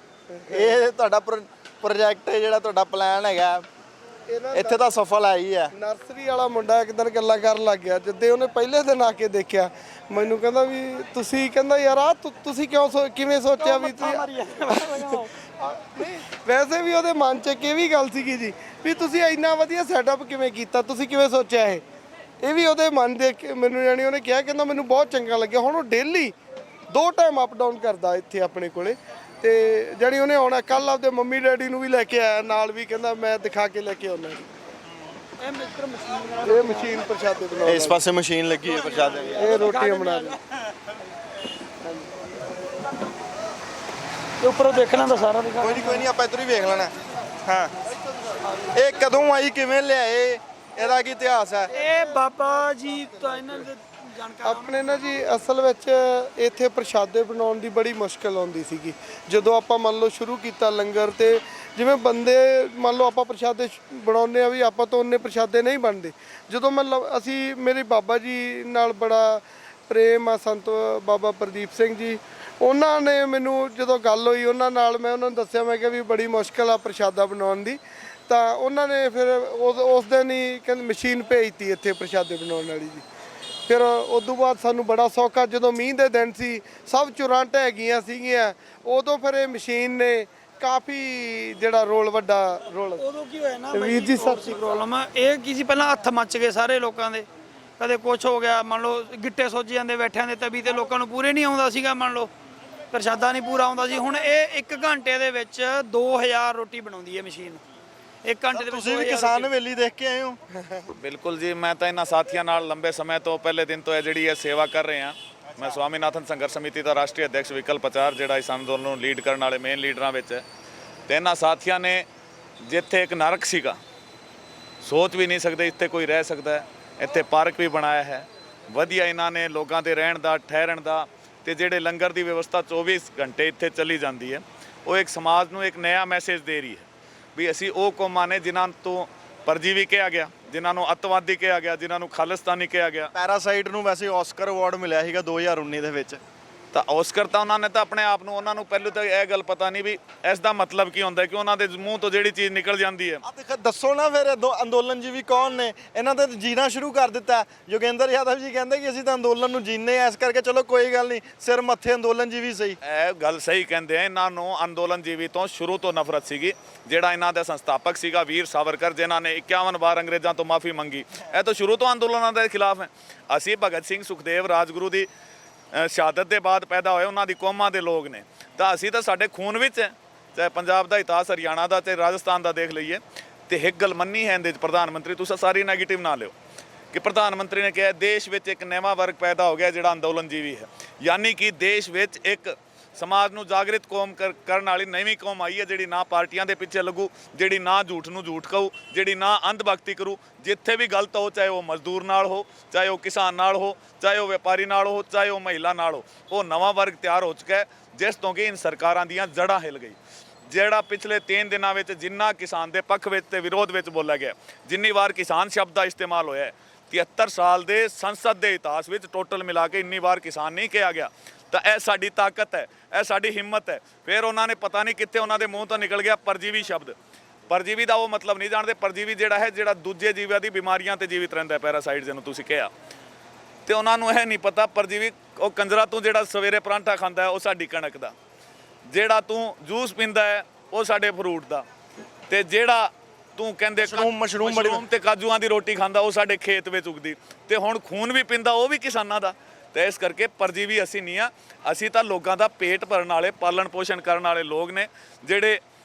ਇਹ ਤੁਹਾਡਾ ਪ੍ਰੋਜੈਕਟ ਜਿਹੜਾ ਤੁਹਾਡਾ ਪਲਾਨ ਹੈਗਾ ਇੱਥੇ ਤਾਂ ਸਫਲ ਹੈ ਹੀ ਹੈ। ਨਰਸਰੀ ਵਾਲਾ ਮੁੰਡਾ ਇੱਕ ਦਿਨ ਗੱਲਾਂ ਕਰਨ ਲੱਗ ਗਿਆ, ਜਿੱਦੇ ਉਹਨੇ ਪਹਿਲੇ ਦਿਨ ਆ ਕੇ ਦੇਖਿਆ ਮੈਨੂੰ ਕਹਿੰਦਾ ਵੀ ਤੁਸੀਂ, ਕਹਿੰਦਾ ਯਾਰ ਆ ਤੁਸੀਂ ਕਿਵੇਂ ਸੋਚਿਆ ਵੀ ਤੁਸੀਂ ਵੈਸੇ ਵੀ ਉਹਦੇ ਮਨ 'ਚ ਇੱਕ ਇਹ ਵੀ ਗੱਲ ਸੀਗੀ ਜੀ ਵੀ ਤੁਸੀਂ ਇੰਨਾ ਵਧੀਆ ਸੈਟਅਪ ਕਿਵੇਂ ਕੀਤਾ, ਤੁਸੀਂ ਕਿਵੇਂ ਸੋਚਿਆ ਇਹ ਵੀ ਉਹਦੇ ਮਨ ਦੇ ਮੈਨੂੰ ਜਾਣੀ ਉਹਨੇ ਕਿਹਾ, ਕਹਿੰਦਾ ਮੈਨੂੰ ਬਹੁਤ ਚੰਗਾ ਲੱਗਿਆ। ਹੁਣ ਉਹ ਡੇਲੀ 2 ਟਾਈਮ ਅਪ ਡਾਊਨ ਕਰਦਾ ਇੱਥੇ ਆਪਣੇ ਕੋਲੇ, ਤੇ ਜਿਹੜੀ ਉਹਨੇ ਆਉਣਾ ਕੱਲ ਆਪਦੇ ਮੰਮੀ ਡੈਡੀ ਨੂੰ ਵੀ ਲੈ ਕੇ ਆਇਆ ਨਾਲ ਵੀ, ਕਹਿੰਦਾ ਮੈਂ ਦਿਖਾ ਕੇ ਲੈ ਕੇ ਆਉਣਾ ਜੀ। ਇਹ ਮਸ਼ੀਨ ਪ੍ਰਸ਼ਾਦੇ ਬਣਾਉਂਦਾ, ਇਸ ਪਾਸੇ ਮਸ਼ੀਨ ਲੱਗੀ ਹੈ ਪ੍ਰਸ਼ਾਦੇ ਦੀ, ਇਹ ਰੋਟੀਆਂ ਬਣਾ ਰਹੀ। ਤੇ ਉੱਪਰੋਂ ਦੇਖਣਾ ਤਾਂ ਸਾਰਾ ਦਿਖਾ। ਕੋਈ ਨਹੀਂ ਆਪਾਂ ਇੱਧਰ ਹੀ ਵੇਖ ਲੈਣਾ। ਹਾਂ, ਇਹ ਕਦੋਂ ਆਈ, ਕਿਵੇਂ ਲਿਆਏ, ਇਹਦਾ ਕੀ ਇਤਿਹਾਸ ਹੈ? ਇਹ ਬਾਬਾ ਜੀ ਤਾਂ ਇਹਨਾਂ ਦੇ ਜਾਣਕਾਰ ਆਪਣੇ ਨਾ ਜੀ ਅਸਲ ਵਿੱਚ ਇੱਥੇ ਪ੍ਰਸ਼ਾਦੇ ਬਣਾਉਣ ਦੀ ਬੜੀ ਮੁਸ਼ਕਲ ਆਉਂਦੀ ਸੀਗੀ ਜਦੋਂ ਆਪਾਂ ਮੰਨ ਲਓ ਸ਼ੁਰੂ ਕੀਤਾ ਲੰਗਰ। ਤੇ ਜਿਵੇਂ ਬੰਦੇ ਮੰਨ ਲਓ ਆਪਾਂ ਪ੍ਰਸ਼ਾਦੇ ਬਣਾਉਂਦੇ ਆ ਵੀ ਆਪਾਂ ਤੋਂ ਉਹਨੇ ਪ੍ਰਸ਼ਾਦੇ ਨਹੀਂ ਬਣਦੇ। ਜਦੋਂ ਮਤਲਬ ਅਸੀਂ ਮੇਰੇ ਬਾਬਾ ਜੀ ਨਾਲ ਬੜਾ ਪ੍ਰੇਮ ਆ, ਸੰਤ ਬਾਬਾ ਪ੍ਰਦੀਪ ਸਿੰਘ ਜੀ, ਉਹਨਾਂ ਨੇ ਮੈਨੂੰ ਜਦੋਂ ਗੱਲ ਹੋਈ ਉਹਨਾਂ ਨਾਲ, ਮੈਂ ਉਹਨਾਂ ਨੂੰ ਦੱਸਿਆ, ਮੈਂ ਕਿਹਾ ਵੀ ਬੜੀ ਮੁਸ਼ਕਲ ਆ ਪ੍ਰਸ਼ਾਦਾ ਬਣਾਉਣ ਦੀ। ਤਾਂ ਉਹਨਾਂ ਨੇ ਫਿਰ ਉਸ ਦਿਨ ਹੀ ਕਹਿੰਦੇ ਮਸ਼ੀਨ ਭੇਜਤੀ ਇੱਥੇ ਪ੍ਰਸ਼ਾਦੇ ਬਣਾਉਣ ਵਾਲੀ ਜੀ। ਫਿਰ ਉਦੋਂ ਬਾਅਦ ਸਾਨੂੰ ਬੜਾ ਸੌਖਾ, ਜਦੋਂ ਮੀਂਹ ਦੇ ਦਿਨ ਸੀ ਸਭ ਚੁਰਾਂ ਢਹਿ ਗਈਆਂ ਸੀਗੀਆਂ, ਉਦੋਂ ਫਿਰ ਇਹ ਮਸ਼ੀਨ ਨੇ ਕਾਫੀ ਜਿਹੜਾ ਰੋਲ ਵੱਡਾ ਰੋਲ। ਉਦੋਂ ਕੀ ਹੋਇਆ ਨਾ ਵੀਰ ਜੀ ਸਰ ਸੀ ਪ੍ਰੋਬਲਮ ਇਹ ਕੀ ਸੀ, ਪਹਿਲਾਂ ਹੱਥ ਮੱਚ ਗਏ ਸਾਰੇ ਲੋਕਾਂ ਦੇ, ਕਦੇ ਕੁਛ ਹੋ ਗਿਆ, ਮੰਨ ਲਓ ਗਿੱਟੇ ਸੁੱਜ ਜਾਂਦੇ ਬੈਠਿਆਂ ਦੇ ਤਵੀ ਤੇ, ਲੋਕਾਂ ਨੂੰ ਪੂਰੇ ਨਹੀਂ ਆਉਂਦਾ ਸੀਗਾ, ਮੰਨ ਲਓ ਪ੍ਰਸ਼ਾਦਾ ਨਹੀਂ ਪੂਰਾ ਆਉਂਦਾ ਸੀ। ਹੁਣ ਇਹ 1 ਘੰਟੇ ਦੇ ਵਿੱਚ 2000 ਰੋਟੀ ਬਣਾਉਂਦੀ ਹੈ ਮਸ਼ੀਨ, 1 ਘੰਟੇ ਦੇ ਵਿੱਚ। ਤੁਸੀਂ ਵੀ ਕਿਸਾਨ ਹਵੇਲੀ ਦੇਖ ਕੇ ਆਏ ਹੋ? ਬਿਲਕੁਲ ਜੀ, ਮੈਂ ਤਾਂ ਇਹਨਾਂ ਸਾਥੀਆਂ ਨਾਲ ਲੰਬੇ ਸਮੇਂ ਤੋਂ ਪਹਿਲੇ ਦਿਨ ਤੋਂ ਇਹ ਜਿਹੜੀ ਹੈ ਸੇਵਾ ਕਰ ਰਹੇ ਹਾਂ। ਮੈਂ ਸਵਾਮੀਨਾਥਨ ਸੰਘਰਸ਼ ਸਮਿਤੀ ਦਾ ਰਾਸ਼ਟਰੀ ਅਧਿਕਸ਼ ਵਿਕਲਪ ਆਚਾਰ, ਜਿਹੜਾ ਇਸ ਅੰਦੋਲਨ ਨੂੰ ਲੀਡ ਕਰਨ ਵਾਲੇ ਮੇਨ ਲੀਡਰਾਂ ਵਿੱਚ ਹੈ। ਤੇ ਇਹਨਾਂ ਸਾਥੀਆਂ ਨੇ ਜਿੱਥੇ ਇੱਕ ਨਰਕ ਸੀਗਾ, ਸੋਚ ਵੀ ਨਹੀਂ ਸਕਦੇ ਇੱਥੇ ਕੋਈ ਰਹਿ ਸਕਦਾ ਹੈ, ਇੱਥੇ ਪਾਰਕ ਵੀ ਬਣਾਇਆ ਹੈ ਵਧੀਆ ਇਹਨਾਂ ਨੇ ਲੋਕਾਂ ਦੇ ਰਹਿਣ ਦਾ, ਠਹਿਰਣ ਦਾ, ਤੇ ਜਿਹੜੇ ਲੰਗਰ ਦੀ ਵਿਵਸਥਾ 24 ਘੰਟੇ ਇੱਥੇ ਚੱਲੀ ਜਾਂਦੀ ਹੈ। ਉਹ ਇੱਕ ਸਮਾਜ ਨੂੰ ਇੱਕ ਨਵਾਂ ਮੈਸੇਜ ਦੇ ਰਹੀ ਹੈ ਵੀ ਅਸੀਂ ਉਹ ਕੌਮਾਂ ਨੇ ਜਿਨ੍ਹਾਂ ਤੋਂ ਪਰਜੀਵੀ ਕਿਹਾ ਗਿਆ, ਜਿਨ੍ਹਾਂ ਨੂੰ ਅੱਤਵਾਦੀ ਕਿਹਾ ਗਿਆ, ਜਿਨ੍ਹਾਂ ਨੂੰ ਖਾਲਿਸਤਾਨੀ ਕਿਹਾ ਗਿਆ। ਪੈਰਾਸਾਈਟ ਨੂੰ ਵੈਸੇ ਆਸਕਰ ਅਵਾਰਡ ਮਿਲਿਆ ਸੀਗਾ 2019 ਦੇ ਵਿੱਚ। ਤਾਂ ਆਸਕਰ ਤਾਂ ਉਹਨਾਂ ਨੇ ਤਾਂ ਆਪਣੇ ਆਪ ਨੂੰ, ਉਹਨਾਂ ਨੂੰ ਪਹਿਲਾਂ ਤਾਂ ਇਹ ਗੱਲ ਪਤਾ ਨਹੀਂ ਵੀ ਇਸ ਦਾ ਮਤਲਬ ਕੀ ਹੁੰਦਾ, ਕਿ ਉਹਨਾਂ ਦੇ ਮੂੰਹ ਤੋਂ ਜਿਹੜੀ ਚੀਜ਼ ਨਿਕਲ ਜਾਂਦੀ ਹੈ। ਦੱਸੋ ਨਾ ਫਿਰ ਅੰਦੋਲਨ ਜੀਵੀ ਕੌਣ ਨੇ? ਇਹਨਾਂ ਤੇ ਜੀਣਾ ਸ਼ੁਰੂ ਕਰ ਦਿੱਤਾ। ਯੋਗੇਂਦਰ ਯਾਦਵ ਜੀ ਕਹਿੰਦੇ ਕਿ ਅਸੀਂ ਤਾਂ ਅੰਦੋਲਨ ਨੂੰ ਜੀਨੇ ਆ, ਇਸ ਕਰਕੇ ਚਲੋ ਕੋਈ ਗੱਲ ਨਹੀਂ, ਸਿਰ ਮੱਥੇ ਅੰਦੋਲਨ ਜੀਵੀ ਸਹੀ। ਇਹ ਗੱਲ ਸਹੀ ਕਹਿੰਦੇ ਆ, ਇਹਨਾਂ ਨੂੰ ਅੰਦੋਲਨ ਜੀਵੀ ਤੋਂ ਸ਼ੁਰੂ ਤੋਂ ਨਫ਼ਰਤ ਸੀਗੀ। ਜਿਹੜਾ ਇਹਨਾਂ ਦਾ ਸੰਸਥਾਪਕ ਸੀਗਾ ਵੀਰ ਸਾਵਰਕਰ, ਜਿਨ੍ਹਾਂ ਨੇ 51 ਵਾਰ ਅੰਗਰੇਜ਼ਾਂ ਤੋਂ ਮਾਫੀ ਮੰਗੀ, ਇਹ ਤਾਂ ਸ਼ੁਰੂ ਤੋਂ ਅੰਦੋਲਨਾਂ ਦੇ ਖਿਲਾਫ ਹੈ। ਅਸੀਂ ਭਗਤ ਸਿੰਘ, ਸੁਖਦੇਵ, ਰਾਜਗੁਰੂ ਦੀ ਸ਼ਹਾਦਤ ਦੇ ਬਾਅਦ ਪੈਦਾ ਹੋਏ ਉਹਨਾਂ ਦੀ ਕੌਮਾਂ ਦੇ ਲੋਕ ਨੇ, ਤਾਂ ਅਸੀਂ ਤਾਂ ਸਾਡੇ ਖੂਨ ਵਿੱਚ ਹੈ, ਚਾਹੇ ਪੰਜਾਬ ਦਾ ਇਤਿਹਾਸ, ਹਰਿਆਣਾ ਦਾ, ਚਾਹੇ ਰਾਜਸਥਾਨ ਦਾ ਦੇਖ ਲਈਏ। ਤੇ ਇੱਕ ਗੱਲ ਮੰਨੀ ਹੈ ਇਹਦੇ 'ਚ ਪ੍ਰਧਾਨ ਮੰਤਰੀ, ਤੁਸੀਂ ਸਾਰੀ ਨੈਗੇਟਿਵ ਨਾ ਲਿਓ, ਕਿ ਪ੍ਰਧਾਨ ਮੰਤਰੀ ਨੇ ਕਿਹਾ ਦੇਸ਼ ਵਿੱਚ ਇੱਕ ਨਵਾਂ ਵਰਗ ਪੈਦਾ ਹੋ ਗਿਆ ਜਿਹੜਾ ਅੰਦੋਲਨ ਜੀਵੀ ਹੈ, ਯਾਨੀ ਕਿ ਦੇਸ਼ ਵਿੱਚ ਇੱਕ ਸਮਾਜ ਨੂੰ ਜਾਗਰਿਤ ਕੌਮ ਕਰਨ ਵਾਲੀ ਨਵੀਂ ਕੌਮ ਆਈ ਹੈ, ਜਿਹੜੀ ਨਾ ਪਾਰਟੀਆਂ ਦੇ ਪਿੱਛੇ ਲੱਗੂ, ਜਿਹੜੀ ਨਾ ਝੂਠ ਨੂੰ ਝੂਠ ਕਹੂ, ਜਿਹੜੀ ਨਾ ਅੰਧ ਭਗਤੀ ਕਰੂ। ਜਿੱਥੇ ਵੀ ਗਲਤ ਹੋ, ਚਾਹੇ ਉਹ ਮਜ਼ਦੂਰ ਨਾਲ ਹੋ, ਚਾਹੇ ਉਹ ਕਿਸਾਨ ਨਾਲ ਹੋ, ਚਾਹੇ ਉਹ ਵਪਾਰੀ ਨਾਲ ਹੋ, ਚਾਹੇ ਉਹ ਮਹਿਲਾ ਨਾਲ ਹੋ, ਉਹ ਨਵਾਂ ਵਰਗ ਤਿਆਰ ਹੋ ਚੁੱਕਾ ਹੈ, ਜਿਸ ਤੋਂ ਕਿ ਇਨ ਸਰਕਾਰਾਂ ਦੀਆਂ ਜੜ੍ਹਾਂ ਹਿੱਲ ਗਈ। ਜਿਹੜਾ ਪਿਛਲੇ 3 ਦਿਨਾਂ ਵਿੱਚ ਜਿੰਨਾ ਕਿਸਾਨ ਦੇ ਪੱਖ ਵਿੱਚ ਤੇ ਵਿਰੋਧ ਵਿੱਚ ਬੋਲਿਆ ਗਿਆ, ਜਿੰਨੀ ਵਾਰ ਕਿਸਾਨ ਸ਼ਬਦ ਦਾ ਇਸਤੇਮਾਲ ਹੋਇਆ ਹੈ, 73 ਸਾਲ ਦੇ ਸੰਸਦ ਦੇ ਇਤਿਹਾਸ ਵਿੱਚ ਟੋਟਲ ਮਿਲਾ ਕੇ ਇੰਨੀ ਵਾਰ ਕਿਸਾਨ ਨਹੀਂ ਕਿਹਾ ਗਿਆ। ਤਾਂ ਇਹ ਸਾਡੀ ਤਾਕਤ ਹੈ, ਇਹ ਸਾਡੀ ਹਿੰਮਤ ਹੈ। ਫਿਰ ਉਹਨਾਂ ਨੇ ਪਤਾ ਨਹੀਂ ਕਿੱਥੇ ਉਹਨਾਂ ਦੇ ਮੂੰਹ ਤੋਂ ਨਿਕਲ ਗਿਆ ਪਰਜੀਵੀ ਸ਼ਬਦ। ਪਰਜੀਵੀ ਦਾ ਉਹ ਮਤਲਬ ਨਹੀਂ ਜਾਣਦੇ। ਪਰਜੀਵੀ ਜਿਹੜਾ ਹੈ, ਜਿਹੜਾ ਦੂਜੇ ਜੀਵਾਂ ਦੀ ਬਿਮਾਰੀਆਂ ਤੇ ਜੀਵਿਤ ਰਹਿੰਦਾ ਹੈ, ਪੈਰਾਸਾਈਟ ਜਿਹਨੂੰ ਤੁਸੀਂ ਕਿਹਾ, ਤੇ ਉਹਨਾਂ ਨੂੰ ਇਹ ਨਹੀਂ ਪਤਾ ਪਰਜੀਵੀ ਉਹ ਕੰਜਰਾ ਤੂੰ ਜਿਹੜਾ ਸਵੇਰੇ ਪਰਾਂਠਾ ਖਾਂਦਾ ਹੈ ਉਹ ਸਾਡੀ ਕਣਕ ਦਾ, ਜਿਹੜਾ ਤੂੰ ਜੂਸ ਪੀਂਦਾ ਹੈ ਉਹ ਸਾਡੇ ਫਰੂਟ ਦਾ, ਤੇ ਜਿਹੜਾ ਤੂੰ ਕਹਿੰਦੇ ਮਸ਼ਰੂਮ ਤੇ ਕਾਜੂਆਂ ਦੀ ਰੋਟੀ ਖਾਂਦਾ ਉਹ ਸਾਡੇ ਖੇਤ ਵਿੱਚ ਉਗਦੀ, ਤੇ ਹੁਣ ਖੂਨ ਵੀ ਪੀਂਦਾ ਉਹ ਵੀ ਕਿਸਾਨਾਂ ਦਾ। ਤੇ ਇਸ ਕਰਕੇ ਪਰਜੀਵੀ ਅਸੀਂ ਨਹੀਂ ਆ, ਅਸੀਂ ਤਾਂ ਲੋਕਾਂ ਦਾ ਪੇਟ ਭਰਨ ਵਾਲੇ, ਪਾਲਣ ਪੋਸ਼ਣ ਕਰਨ ਵਾਲੇ ਲੋਕ ਨੇ, ਜਿਹੜੇ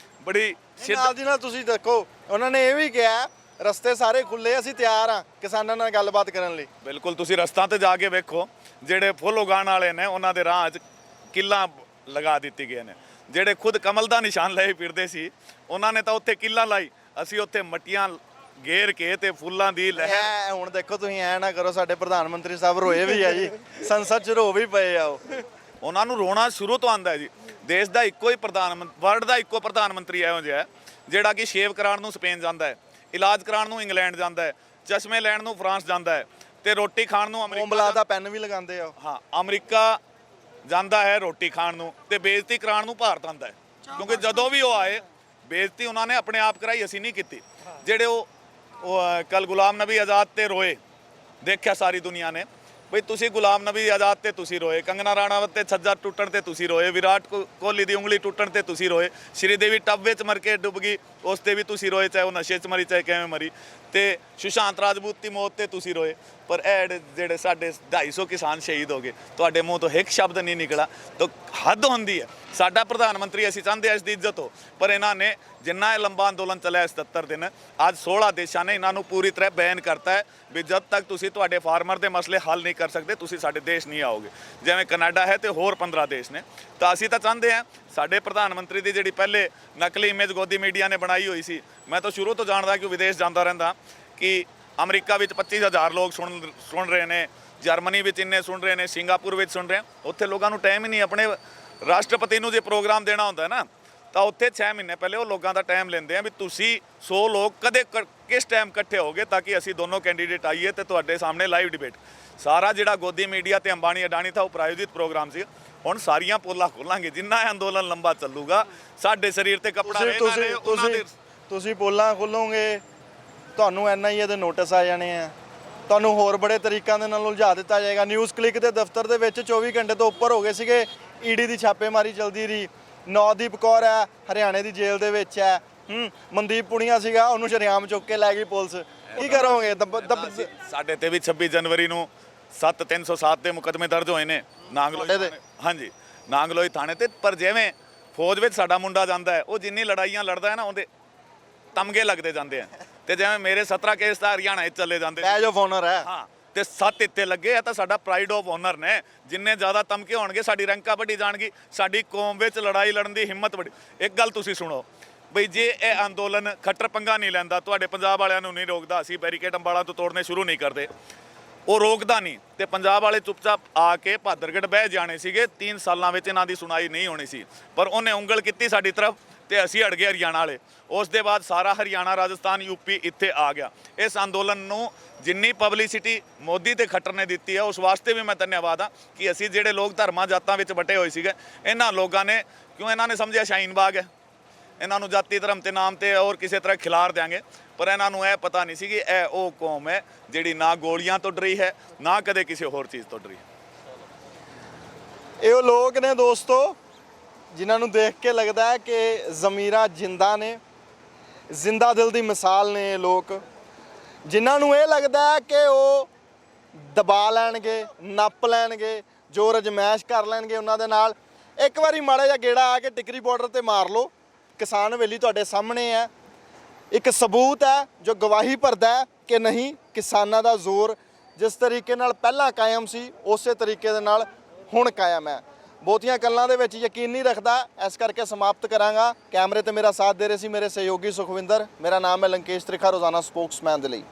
ਬੜੀ ਨਾਲ ਦੀ ਨਾਲ ਤੁਸੀਂ ਦੇਖੋ ਉਹਨਾਂ ਨੇ ਇਹ ਵੀ ਕਿਹਾ ਰਸਤੇ ਸਾਰੇ ਖੁੱਲੇ, ਅਸੀਂ ਤਿਆਰ ਆ ਕਿਸਾਨਾਂ ਨਾਲ ਗੱਲਬਾਤ ਕਰਨ ਲਈ। ਬਿਲਕੁਲ ਤੁਸੀਂ ਰਸਤਾ ਤੇ ਜਾ ਕੇ ਵੇਖੋ, ਜਿਹੜੇ ਫੁੱਲ ਉਗਾਉਣ ਵਾਲੇ ਨੇ ਉਹਨਾਂ ਦੇ ਰਾਹ 'ਚ ਕਿੱਲਾਂ ਲਗਾ ਦਿੱਤੀ ਗਏ ਨੇ। ਜਿਹੜੇ ਖੁਦ ਕਮਲ ਦਾ ਨਿਸ਼ਾਨ ਲਏ ਫਿਰਦੇ ਸੀ ਉਹਨਾਂ ਨੇ ਤਾਂ ਉੱਥੇ ਕਿੱਲਾਂ ਲਾਈ, ਅਸੀਂ ਉੱਥੇ ਮੱਟੀਆਂ ਗੇਰ ਕੇ ਤੇ ਫੁੱਲਾਂ ਦੀ ਲਹਿਰ। ਹੁਣ ਦੇਖੋ ਤੁਸੀਂ ਐ ਨਾ ਕਰੋ, ਸਾਡੇ ਪ੍ਰਧਾਨ ਮੰਤਰੀ ਸਾਹਿਬ ਰੋਏ ਵੀ ਆ ਜੀ, ਸੰਸਦ 'ਚ ਰੋ ਵੀ ਪਏ ਆ। ਉਹਨਾਂ ਨੂੰ ਰੋਣਾ ਸ਼ੁਰੂ ਤੋਂ ਆਂਦਾ ਹੈ ਜੀ। ਦੇਸ਼ ਦਾ ਇੱਕੋ ਹੀ ਵਰਲਡ ਦਾ ਇੱਕੋ ਪ੍ਰਧਾਨ ਮੰਤਰੀ ਇਹੋ ਜਿਹਾ ਹੈ ਜਿਹੜਾ ਕਿ ਸ਼ੇਵ ਕਰਾਉਣ ਨੂੰ ਸਪੇਨ ਜਾਂਦਾ ਹੈ, ਇਲਾਜ ਕਰਾਉਣ ਨੂੰ ਇੰਗਲੈਂਡ ਜਾਂਦਾ ਹੈ, ਚਸ਼ਮੇ ਲੈਣ ਨੂੰ ਫਰਾਂਸ ਜਾਂਦਾ ਹੈ ਤੇ ਰੋਟੀ ਖਾਣ ਨੂੰ ਅਮਰੀਕਾ ਦਾ ਪੈਨ ਵੀ ਲਗਾਉਂਦੇ ਆ। ਹਾਂ, ਅਮਰੀਕਾ ਜਾਂਦਾ ਹੈ ਰੋਟੀ ਖਾਣ ਨੂੰ ਤੇ ਬੇਇੱਜ਼ਤੀ ਕਰਾਉਣ ਨੂੰ ਭਾਰਤ ਆਉਂਦਾ ਹੈ। ਕਿਉਂਕਿ ਜਦੋਂ ਵੀ ਉਹ ਆਏ ਬੇਇੱਜ਼ਤੀ ਉਹਨਾਂ ਨੇ ਆਪਣੇ ਆਪ ਕਰਾਈ, ਅਸੀਂ ਨਹੀਂ ਕੀਤੀ। ਜਿਹੜੇ ਉਹ ਕੱਲ ਗੁਲਾਮ ਨਬੀ ਆਜ਼ਾਦ ਤੇ ਰੋਏ, ਦੇਖਿਆ ਸਾਰੀ ਦੁਨੀਆ ਨੇ ਬਈ ਤੁਸੀਂ ਗੁਲਾਮ ਨਬੀ ਆਜ਼ਾਦ ਤੇ ਤੁਸੀਂ ਰੋਏ, ਕੰਗਨਾ ਰਾਣਾਵਤ ਤੇ ਛੱਜਾ ਟੁੱਟਣ ਤੇ ਤੁਸੀਂ ਰੋਏ, ਵਿਰਾਟ ਕੋਹਲੀ ਦੀ ਉਂਗਲੀ ਟੁੱਟਣ ਤੇ ਤੁਸੀਂ ਰੋਏ, ਸ਼੍ਰੀਦੇਵੀ ਟੱਬ ਵਿੱਚ ਮਰ ਕੇ ਡੁੱਬ ਗਈ ਉਸ ਤੇ ਵੀ ਤੁਸੀਂ ਰੋਏ, ਚਾਹੇ ਉਹ ਨਸ਼ੇ 'ਚ ਮਰੀ ਚਾਹੇ ਕਿਵੇਂ ਮਰੀ, ਤੇ ਸੁਸ਼ਾਂਤ ਰਾਜਪੂਤ ਦੀ ਮੌਤ ਤੇ ਤੁਸੀਂ ਰੋਏ। ਪਰ ਇਹ ਜਿਹੜੇ ਸਾਡੇ 250 ਕਿਸਾਨ ਸ਼ਹੀਦ ਹੋ ਗਏ, ਤੁਹਾਡੇ ਮੂੰਹ ਤੋਂ ਇੱਕ ਸ਼ਬਦ ਨਹੀਂ ਨਿਕਲਾ, ਤਾਂ ਹੱਦ ਹੁੰਦੀ ਹੈ। ਸਾਡਾ ਪ੍ਰਧਾਨ ਮੰਤਰੀ, ਅਸੀਂ ਚਾਹੁੰਦੇ ਹਾਂ ਇਸ ਦੀ ਇੱਜ਼ਤ ਹੋ, ਪਰ ਇਹਨਾਂ ਨੇ ਜਿੰਨਾ ਇਹ ਲੰਬਾ ਅੰਦੋਲਨ ਚੱਲਿਆ 77 ਦਿਨ, ਅੱਜ 16 ਦੇਸ਼ਾਂ ਨੇ ਇਹਨਾਂ ਨੂੰ ਪੂਰੀ ਤਰ੍ਹਾਂ ਬੈਨ ਕਰਤਾ ਹੈ ਵੀ ਜਦ ਤੱਕ ਤੁਸੀਂ ਤੁਹਾਡੇ ਫਾਰਮਰ ਦੇ ਮਸਲੇ ਹੱਲ ਨਹੀਂ ਕਰ ਸਕਦੇ ਤੁਸੀਂ ਸਾਡੇ ਦੇਸ਼ ਨਹੀਂ ਆਓਗੇ। ਜਿਵੇਂ ਕੈਨੇਡਾ ਹੈ ਤੇ ਹੋਰ 15 ਦੇਸ਼ ਨੇ। ਤਾਂ ਅਸੀਂ ਤਾਂ ਚਾਹੁੰਦੇ ਹਾਂ ਸਾਡੇ ਪ੍ਰਧਾਨ ਮੰਤਰੀ ਦੀ ਜਿਹੜੀ ਪਹਿਲੇ ਨਕਲੀ ਇਮੇਜ ਗੋਦੀ ਮੀਡੀਆ ਨੇ ਬਣਾਈ ਹੋਈ ਸੀ, ਮੈਂ ਤਾਂ ਸ਼ੁਰੂ ਤੋਂ ਜਾਣਦਾ ਕਿ ਉਹ ਵਿਦੇਸ਼ ਜਾਂਦਾ ਰਹਿੰਦਾ, ਕਿ ਅਮਰੀਕਾ ਵਿੱਚ 25,000 ਲੋਕ ਸੁਣ ਰਹੇ ਨੇ, ਜਰਮਨੀ ਵਿੱਚ ਇੰਨੇ ਸੁਣ ਰਹੇ ਨੇ, ਸਿੰਗਾਪੁਰ ਵਿੱਚ ਸੁਣ ਰਹੇ, ਉੱਥੇ ਲੋਕਾਂ ਨੂੰ ਟਾਈਮ ਹੀ ਨਹੀਂ। ਆਪਣੇ ਰਾਸ਼ਟਰਪਤੀ ਨੂੰ ਜੇ ਪ੍ਰੋਗਰਾਮ ਦੇਣਾ ਹੁੰਦਾ ਨਾ ਤਾਂ ਉੱਥੇ 6 ਮਹੀਨੇ ਪਹਿਲੇ ਉਹ ਲੋਕਾਂ ਦਾ ਟਾਈਮ ਲੈਂਦੇ ਆ ਵੀ ਤੁਸੀਂ 100 ਲੋਕ ਕਦੇ ਕਿਸ ਟਾਈਮ ਇਕੱਠੇ ਹੋਗੇ ਤਾਂ ਕਿ ਅਸੀਂ ਦੋਨੋਂ ਕੈਂਡੀਡੇਟ ਆਈਏ ਤੇ ਤੁਹਾਡੇ ਸਾਹਮਣੇ ਲਾਈਵ ਡਿਬੇਟ। ਸਾਰਾ ਜਿਹੜਾ ਗੋਦੀ ਮੀਡੀਆ ਤੇ ਅੰਬਾਨੀ ਅਡਾਨੀ ਦਾ ਉਹ ਪ੍ਰਾਯੋਜਿਤ ਪ੍ਰੋਗਰਾਮ ਸੀ। ਹੁਣ ਸਾਰੀਆਂ ਪੋਲਾਂ ਖੋਲਾਂਗੇ, ਜਿੰਨਾ ਇਹ ਅੰਦੋਲਨ ਲੰਬਾ ਚੱਲੂਗਾ ਸਾਡੇ ਸਰੀਰ ਤੇ ਕੱਪੜਾ ਰਹਿਣਾ ਨੇ ਉਹਨਾਂ ਦੇ। ਤੁਸੀਂ ਪੋਲਾਂ ਖੋਲੋਗੇ, ਤੁਹਾਨੂੰ NIA ਦੇ ਨੋਟਿਸ ਆ ਜਾਣੇ ਆ, ਤੁਹਾਨੂੰ ਹੋਰ ਬੜੇ ਤਰੀਕਾਂ ਦੇ ਨਾਲ ਉਲਝਾ ਦਿੱਤਾ ਜਾਏਗਾ। ਨਿਊਜ਼ ਕਲਿੱਕ ਦੇ ਦਫ਼ਤਰ ਦੇ ਵਿੱਚ 24 ਘੰਟੇ ਤੋਂ ਉੱਪਰ ਹੋ ਗਏ ਸੀਗੇ, ED ਦੀ ਛਾਪੇਮਾਰੀ ਚੱਲਦੀ ਰਹੀ। ਨੌਦੀਪ ਕੌਰ ਹੈ ਹਰਿਆਣੇ ਦੀ ਜੇਲ੍ਹ ਦੇ ਵਿੱਚ ਹੈ, ਮਨਦੀਪ ਪੁਣੀਆ ਸੀਗਾ ਉਹਨੂੰ ਸ਼ਰੇਆਮ ਚੁੱਕ ਕੇ ਲੈ ਗਈ ਪੁਲਿਸ। ਕੀ ਕਰੋਗੇ? ਸਾਡੇ ਤੇ ਵੀ 26 ਜਨਵਰੀ ਨੂੰ 7307 ਦੇ ਮੁਕੱਦਮੇ ਦਰਜ ਹੋਏ ਨੇ ਨਾਂਗਲੋਈ। ਹਾਂਜੀ, ਨਾਂਗਲੋਈ ਥਾਣੇ ਤੇ। ਪਰ ਜਿਵੇਂ ਫੌਜ ਵਿੱਚ ਸਾਡਾ ਮੁੰਡਾ ਜਾਂਦਾ ਹੈ, ਉਹ ਜਿੰਨੀ ਲੜਾਈਆਂ ਲੜਦਾ ਹੈ ਨਾ ਉਹਦੇ ਤਮਗੇ ਲੱਗਦੇ ਜਾਂਦੇ ਆ। ਤੇ ਜਿਵੇਂ ਮੇਰੇ 17 ਕੇਸ ਤਾਂ ਹਰਿਆਣਾ ਵਿੱਚ ਚੱਲੇ ਜਾਂਦੇ ਬੈਜ ਆਫ ਆਨਰ ਹੈ। ਹਾਂ, ਤੇ 7 ਇੱਥੇ ਲੱਗੇ ਆ ਤਾਂ ਸਾਡਾ ਪ੍ਰਾਈਡ ਆਫ ਆਨਰ ਨੇ। ਜਿੰਨੇ ਜ਼ਿਆਦਾ ਤਮਕੇ ਹੋਣਗੇ ਸਾਡੀ ਰੈਂਕਾਂ ਵੱਡੀ ਜਾਣਗੀ, ਸਾਡੀ ਕੌਮ ਵਿੱਚ ਲੜਾਈ ਲੜਨ ਦੀ ਹਿੰਮਤ ਵੱਡੀ। ਇੱਕ ਗੱਲ ਤੁਸੀਂ ਸੁਣੋ ਬਈ, ਜੇ ਇਹ ਅੰਦੋਲਨ ਖੱਟਰ ਪੰਗਾ ਨਹੀਂ ਲੈਂਦਾ, ਤੁਹਾਡੇ ਪੰਜਾਬ ਵਾਲਿਆਂ ਨੂੰ ਨਹੀਂ ਰੋਕਦਾ, ਅਸੀਂ ਬੈਰੀਕੇਡ ਅੰਬਾਲਾ ਤੋਂ ਤੋੜਨੇ ਸ਼ੁਰੂ ਨਹੀਂ ਕਰਦੇ, ਉਹ ਰੋਕਦਾ ਨਹੀਂ, ਤੇ ਪੰਜਾਬ ਵਾਲੇ ਚੁੱਪਚਾਪ ਆ ਕੇ ਭਾਦਰਗੜ ਬਹਿ ਜਾਣੇ ਸੀਗੇ। 3 ਸਾਲਾਂ ਵਿੱਚ ਇਹਨਾਂ ਦੀ ਸੁਣਾਈ ਨਹੀਂ ਹੋਣੀ ਸੀ, ਪਰ ਉਹਨੇ ਉਂਗਲ ਕੀਤੀ ਸਾਡੀ ਤਰਫ ਤੇ ਅਸੀਂ ਅੜ ਗਏ ਹਰਿਆਣਾ ਵਾਲੇ। ਉਸ ਦੇ ਬਾਅਦ ਸਾਰਾ ਹਰਿਆਣਾ, ਰਾਜਸਥਾਨ, UP ਇੱਥੇ ਆ ਗਿਆ। ਇਸ ਅੰਦੋਲਨ ਨੂੰ ਜਿੰਨੀ ਪਬਲਿਸਿਟੀ ਮੋਦੀ ਤੇ ਖੱਟਰ ਨੇ ਦਿੱਤੀ ਹੈ ਉਸ ਵਾਸਤੇ ਵੀ ਮੈਂ ਧੰਨਵਾਦ ਹਾਂ ਕਿ ਅਸੀਂ ਜਿਹੜੇ ਲੋਕ ਧਰਮਾਂ ਜਾਤਾਂ ਵਿੱਚ ਵਟੇ ਹੋਏ ਸੀਗੇ, ਇਹਨਾਂ ਲੋਕਾਂ ਨੇ ਕਿਉਂ ਇਹਨਾਂ ਨੇ ਸਮਝਿਆ ਸ਼ਾਹੀਨ ਬਾਗ ਹੈ, ਇਹਨਾਂ ਨੂੰ ਜਾਤੀ ਧਰਮ ਦੇ ਨਾਮ ਤੇ ਔਰ ਕਿਸੇ ਤਰ੍ਹਾਂ ਖਿਲਾਰ ਦਿਆਂਗੇ। ਪਰ ਇਹਨਾਂ ਨੂੰ ਇਹ ਪਤਾ ਨਹੀਂ ਸੀ ਕਿ ਇਹ ਉਹ ਕੌਮ ਹੈ ਜਿਹੜੀ ਨਾ ਗੋਲੀਆਂ ਤੋਂ ਡਰੀ ਹੈ ਨਾ ਕਦੇ ਕਿਸੇ ਹੋਰ ਚੀਜ਼ ਤੋਂ ਡਰੀ। ਇਹ ਉਹ ਲੋਕ ਨੇ ਦੋਸਤੋ ਜਿਨ੍ਹਾਂ ਨੂੰ ਦੇਖ ਕੇ ਲੱਗਦਾ ਹੈ ਕਿ ਜ਼ਮੀਰਾਂ ਜਿੰਦਾ ਨੇ, ਜ਼ਿੰਦਾ ਦਿਲ ਦੀ ਮਿਸਾਲ ਨੇ। ਇਹ ਲੋਕ ਜਿਨ੍ਹਾਂ ਨੂੰ ਇਹ ਲੱਗਦਾ ਹੈ ਕਿ ਉਹ ਦਬਾ ਲੈਣਗੇ, ਨੱਪ ਲੈਣਗੇ, ਜ਼ੋਰ ਅਜਮਾਇਸ਼ ਕਰ ਲੈਣਗੇ ਉਹਨਾਂ ਦੇ ਨਾਲ। ਇੱਕ ਵਾਰੀ ਮਾੜਾ ਜਿਹਾ ਗੇੜਾ ਆ ਕੇ ਟਿਕਰੀ ਬਾਰਡਰ ਤੇ ਮਾਰ ਲਓ, ਕਿਸਾਨ ਹਵੇਲੀ ਤੁਹਾਡੇ ਸਾਹਮਣੇ ਹੈ। ਇੱਕ ਸਬੂਤ ਹੈ ਜੋ ਗਵਾਹੀ ਭਰਦਾ ਹੈ ਕਿ ਨਹੀਂ, ਕਿਸਾਨਾਂ ਦਾ ਜ਼ੋਰ ਜਿਸ ਤਰੀਕੇ ਨਾਲ ਪਹਿਲਾਂ ਕਾਇਮ ਸੀ ਉਸੇ ਤਰੀਕੇ ਦੇ ਨਾਲ ਹੁਣ ਕਾਇਮ ਹੈ। ਬਹੁਤੀਆਂ ਗੱਲਾਂ ਦੇ ਵਿੱਚ ਯਕੀਨ ਨਹੀਂ ਰੱਖਦਾ, ਇਸ ਕਰਕੇ ਸਮਾਪਤ ਕਰਾਂਗਾ। ਕੈਮਰੇ ਤੇ ਮੇਰਾ ਸਾਥ ਦੇ ਰਹੇ ਸੀ ਮੇਰੇ ਸਹਿਯੋਗੀ ਸੁਖਵਿੰਦਰ। ਮੇਰਾ ਨਾਮ ਹੈ ਲੰਕੇਸ਼ ਤ੍ਰਿਖਾ, ਰੋਜ਼ਾਨਾ ਸਪੋਕਸਮੈਨ ਦੇ ਲਈ।